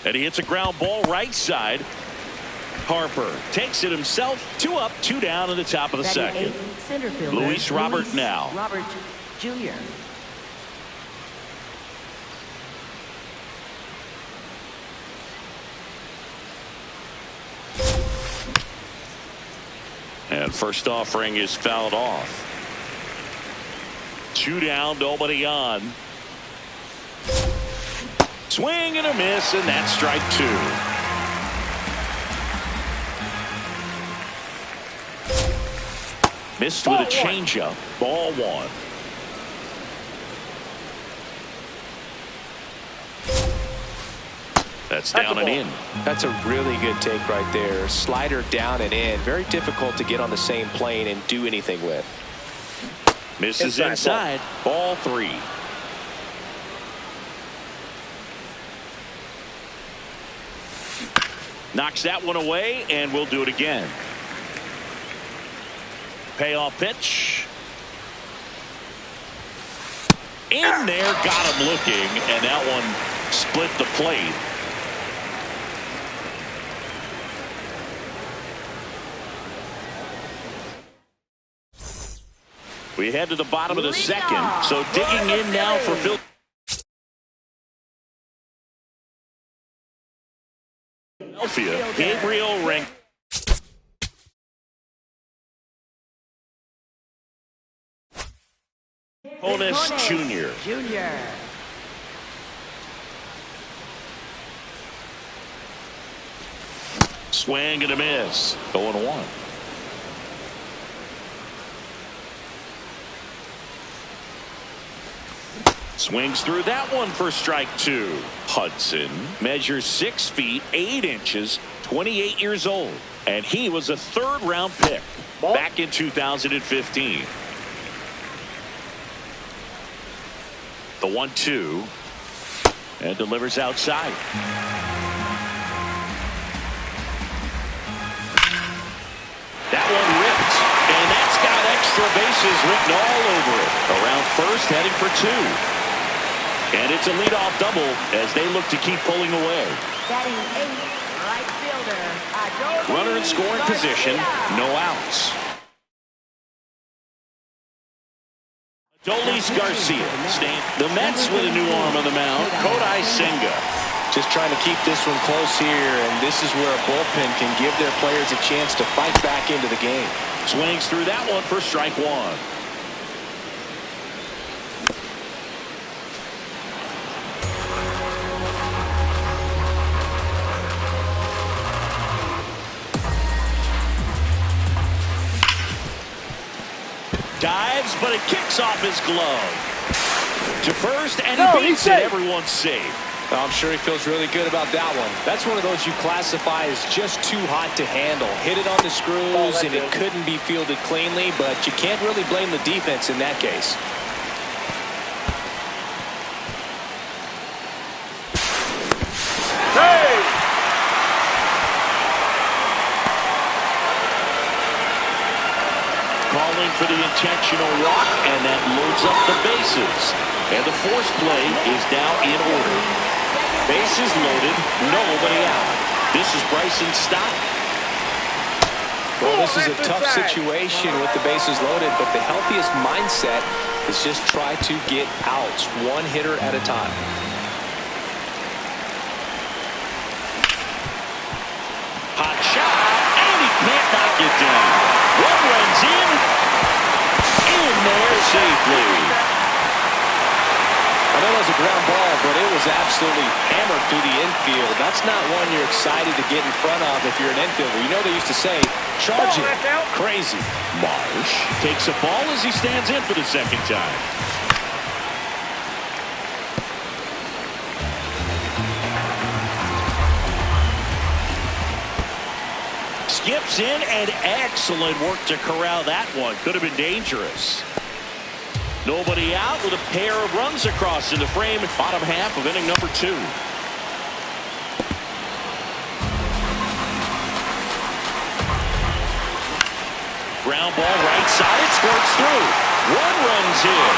And he hits a ground ball right side. Harper takes it himself. 2 up, 2 down in the top of the second. Luis Robert now. Robert Jr. And first offering is fouled off. 2 down, nobody on. Swing and a miss, and that's strike 2. Missed with a changeup. Ball 1. That's down and in. That's a really good take right there. Slider down and in. Very difficult to get on the same plane and do anything with. Misses inside. Ball 3. Knocks that one away, and we'll do it again. Payoff pitch. In there, got him looking, and that one split the plate. We head to the bottom of the second, so digging in now for Philadelphia, Gabriel Ring. Honus Jr. Swing and a miss. 0-1. Swings through that one for strike 2. Hudson measures 6 feet 8 inches, 28 years old, and he was a 3rd-round pick back in 2015. The 1-2 and delivers outside. That one ripped, and that's got extra bases written all over it. Around first, heading for 2. And it's a leadoff double as they look to keep pulling away. Batting 8th, right fielder. Runner in scoring position, no outs. Adolis Garcia. The Mets with a new arm on the mound, Kodai Senga. Just trying to keep this one close here, and this is where a bullpen can give their players a chance to fight back into the game. Swings through that one for strike 1. Dives, but it kicks off his glove. To first, and he beats it. Everyone's safe. I'm sure he feels really good about that one. That's one of those you classify as just too hot to handle. Hit it on the screws, and it couldn't be fielded cleanly, but you can't really blame the defense in that case. Calling for the intentional walk, and that loads up the bases. And the force play is now in order. Bases loaded, nobody out. This is Bryson's stop. Well, this is a tough situation with the bases loaded, but the healthiest mindset is just try to get outs, one hitter at a time. Hot shot, and he can't knock it down. One runs in there safely. I know it was a ground ball, but it was absolutely hammered through the infield. That's not one you're excited to get in front of if you're an infielder. You know they used to say, charge it. Crazy. Marsh takes a ball as he stands in for the second time. Skips in, and excellent work to corral that one. Could have been dangerous. Nobody out with a pair of runs across in the frame at bottom half of inning number 2. Ground ball right side, it squirts through. One runs in.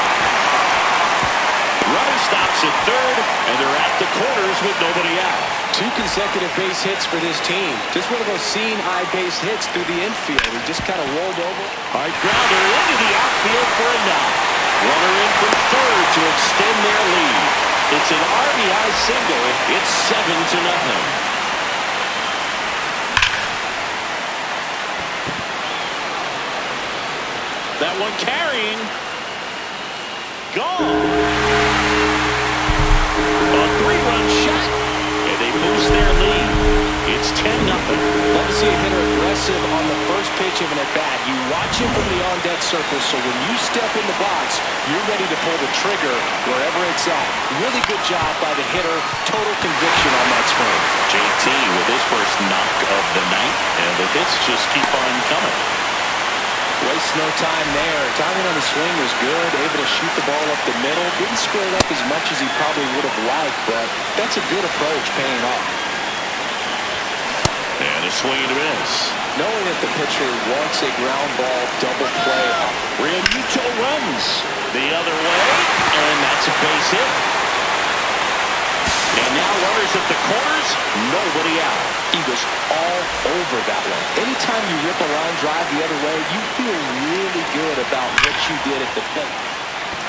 Runner stops at third, and they're at the corners with nobody out. 2 consecutive base hits for this team. Just one of those seeing-eye base hits through the infield. He just kind of rolled over. Hard grounder into the outfield for a knock. Runner in from third to extend their lead. It's an RBI single. It's 7-0. That one carrying. Gone. A 3-run shot, and they boost their lead. It's 10-0. Love to see a hitter aggressive on the first pitch of an at-bat. You watch him from the on-deck circle, so when you step in the box, you're ready to pull the trigger wherever it's at. Really good job by the hitter. Total conviction on that swing. JT with his first knock of the night, and the hits just keep on coming. Waste no time there. Timing on the swing was good. Able to shoot the ball up the middle. Didn't square it up as much as he probably would have liked, but that's a good approach paying off. And a swing and a miss. Knowing that the pitcher wants a ground ball double play. Realmuto runs the other way, and that's a base hit. And now runners at the corners, nobody out. He was all over that one. Anytime you rip a line drive the other way, you feel really good about what you did at the plate.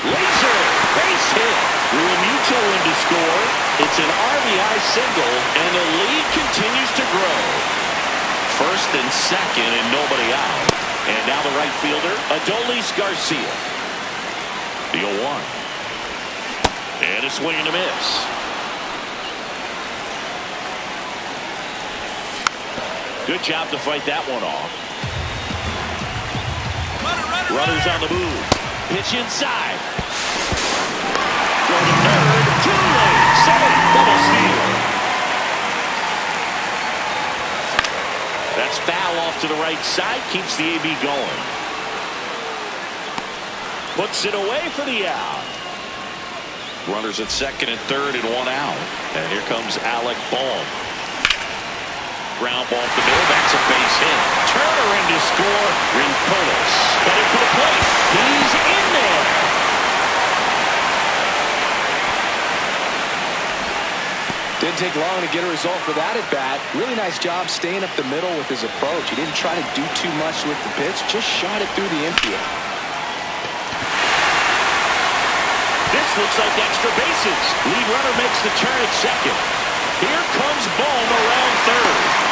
Laser, base hit. Realmuto in to score. It's an RBI single, and the lead continues to grow. First and second, and nobody out. And now the right fielder, Adolis Garcia. The 0-1. And a swing and a miss. Good job to fight that one off. Runners on the move. Pitch inside. Throw to third. Too late. Safe. Double steal. That's foul off to the right side. Keeps the AB going. Puts it away for the out. Runners at second and third and one out. And here comes Alec Bohm. Ground ball up the middle. That's a base hit. Turner in to score. Rincolas headed for the plate. He's in there. Didn't take long to get a result for that at bat. Really nice job staying up the middle with his approach. He didn't try to do too much with the pitch. Just shot it through the infield. This looks like extra bases. Lead runner makes the turn at second. Here comes Bohm around third.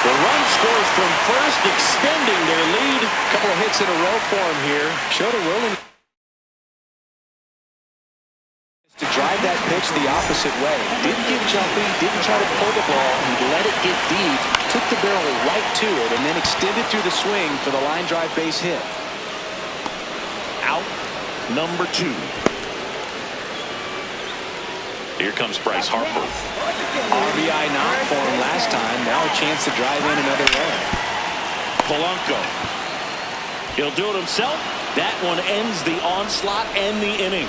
The run scores from first, extending their lead. A couple of hits in a row for him here. Showed a willingness to drive that pitch the opposite way. Didn't get jumpy, didn't try to pull the ball. He let it get deep, took the barrel right to it, and then extended through the swing for the line drive base hit. Out number 2. Here comes Bryce Harper. RBI knock for him last time. Now a chance to drive in another run. Polanco. He'll do it himself. That one ends the onslaught and the inning.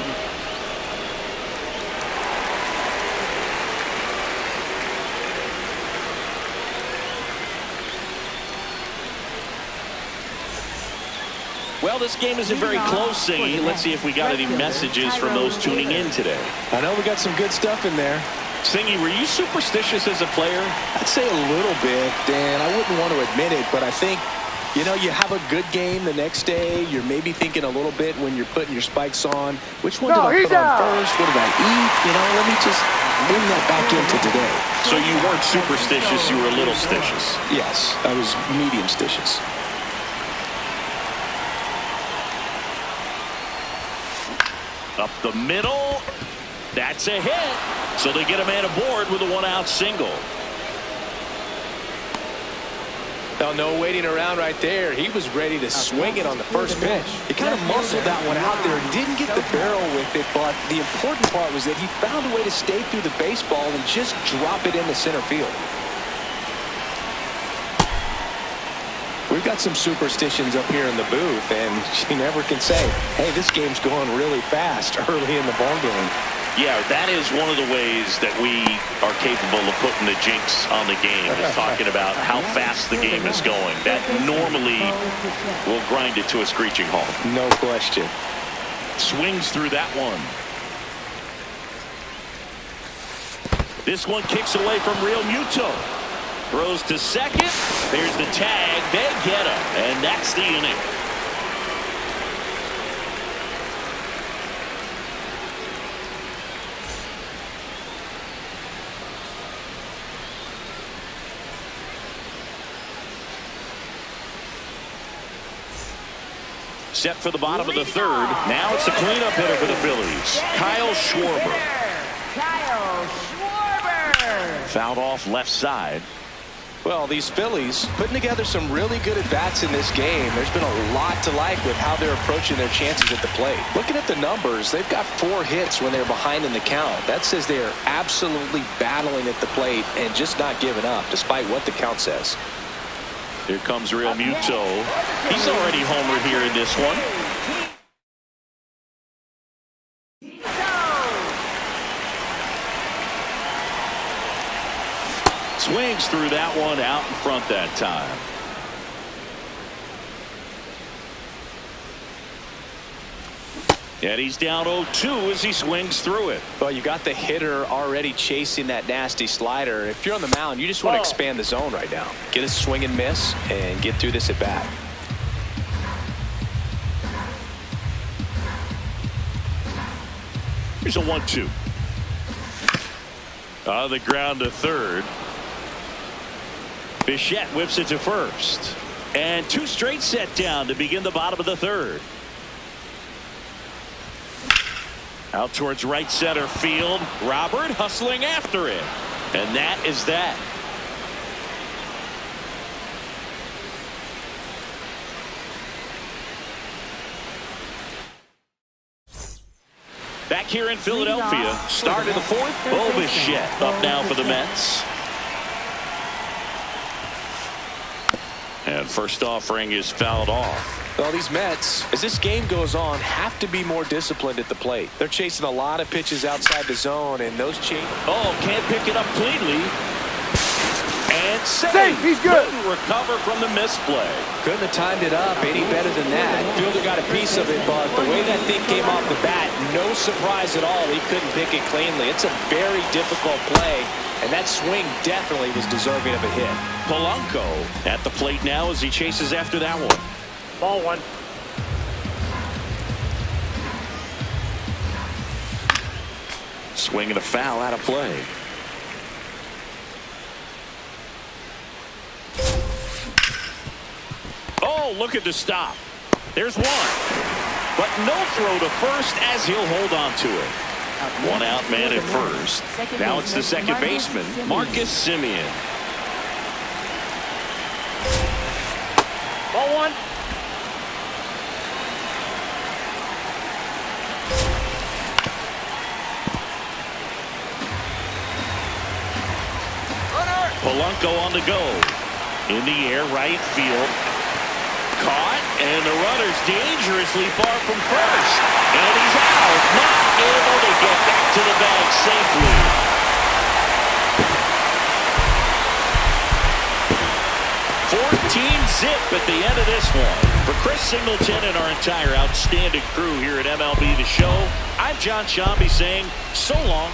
Well, this game isn't very close, Singy. Let's see if we got any messages from those tuning in today. I know we got some good stuff in there. Singy, were you superstitious as a player? I'd say a little bit, Dan. I wouldn't want to admit it, but I think, you know, you have a good game the next day. You're maybe thinking a little bit when you're putting your spikes on. Which one did I put on first? What did I eat? You know, let me just bring that back into today. So you weren't superstitious, you were a little stitious. Yes, I was medium stitious. Up the middle. That's a hit. So they get a man aboard with a one-out single. Well, no waiting around right there. He was ready to swing it on the first pitch. He kind of muscled that one out there. Didn't get the barrel with it, but the important part was that he found a way to stay through the baseball and just drop it into center field. We've got some superstitions up here in the booth, and you never can say, hey, this game's going really fast early in the ball game. Yeah, that is one of the ways that we are capable of putting the jinx on the game, is talking about how fast the game is going. That normally will grind it to a screeching halt. No question. Swings through that one. This one kicks away from Real Muto. Throws to second. There's the tag. They get him. And that's the inning. Set for the bottom of the third. Now it's the cleanup hitter for the Phillies, Kyle Schwarber. Kyle Schwarber. Fouled off left side. Well, these Phillies putting together some really good at-bats in this game. There's been a lot to like with how they're approaching their chances at the plate. Looking at the numbers, they've got 4 hits when they're behind in the count. That says they are absolutely battling at the plate and just not giving up, despite what the count says. Here comes Real Muto. He's already homered here in this one. Swings through that one, out in front that time. And he's down 0-2 as he swings through it. Well, you got the hitter already chasing that nasty slider. If you're on the mound, you just want to expand the zone right now. Get a swing and miss and get through this at bat. Here's a 1-2. On the ground to third. Bichette whips it to first. And 2 straight set down to begin the bottom of the third. Out towards right center field. Robert hustling after it. And that is that. Back here in Philadelphia, start of the fourth. Bichette up now for the Mets. And first offering is fouled off. Well, these Mets, as this game goes on, have to be more disciplined at the plate. They're chasing a lot of pitches outside the zone, and those can't pick it up cleanly. And Safe, he's good. Couldn't recover from the misplay. couldn't have timed it up any better than that. Fielder got a piece of it, but the way that thing came off the bat, no surprise at all. He couldn't pick it cleanly. It's a very difficult play, and that swing definitely was deserving of a hit. Polanco at the plate now as he chases after that one. Ball one. Swing and a foul out of play. Oh, look at the stop. There's one. But no throw to first as he'll hold on to it. One out man at first. Now it's the second baseman, Marcus Semien. Ball one. Polanco on the go. In the air, right field. Caught, and the runner's dangerously far from first. And he's out. Not able to get back to the bag safely. Zip at the end of this one. For Chris Singleton and our entire outstanding crew here at MLB The Show, I'm John Shambi saying so long.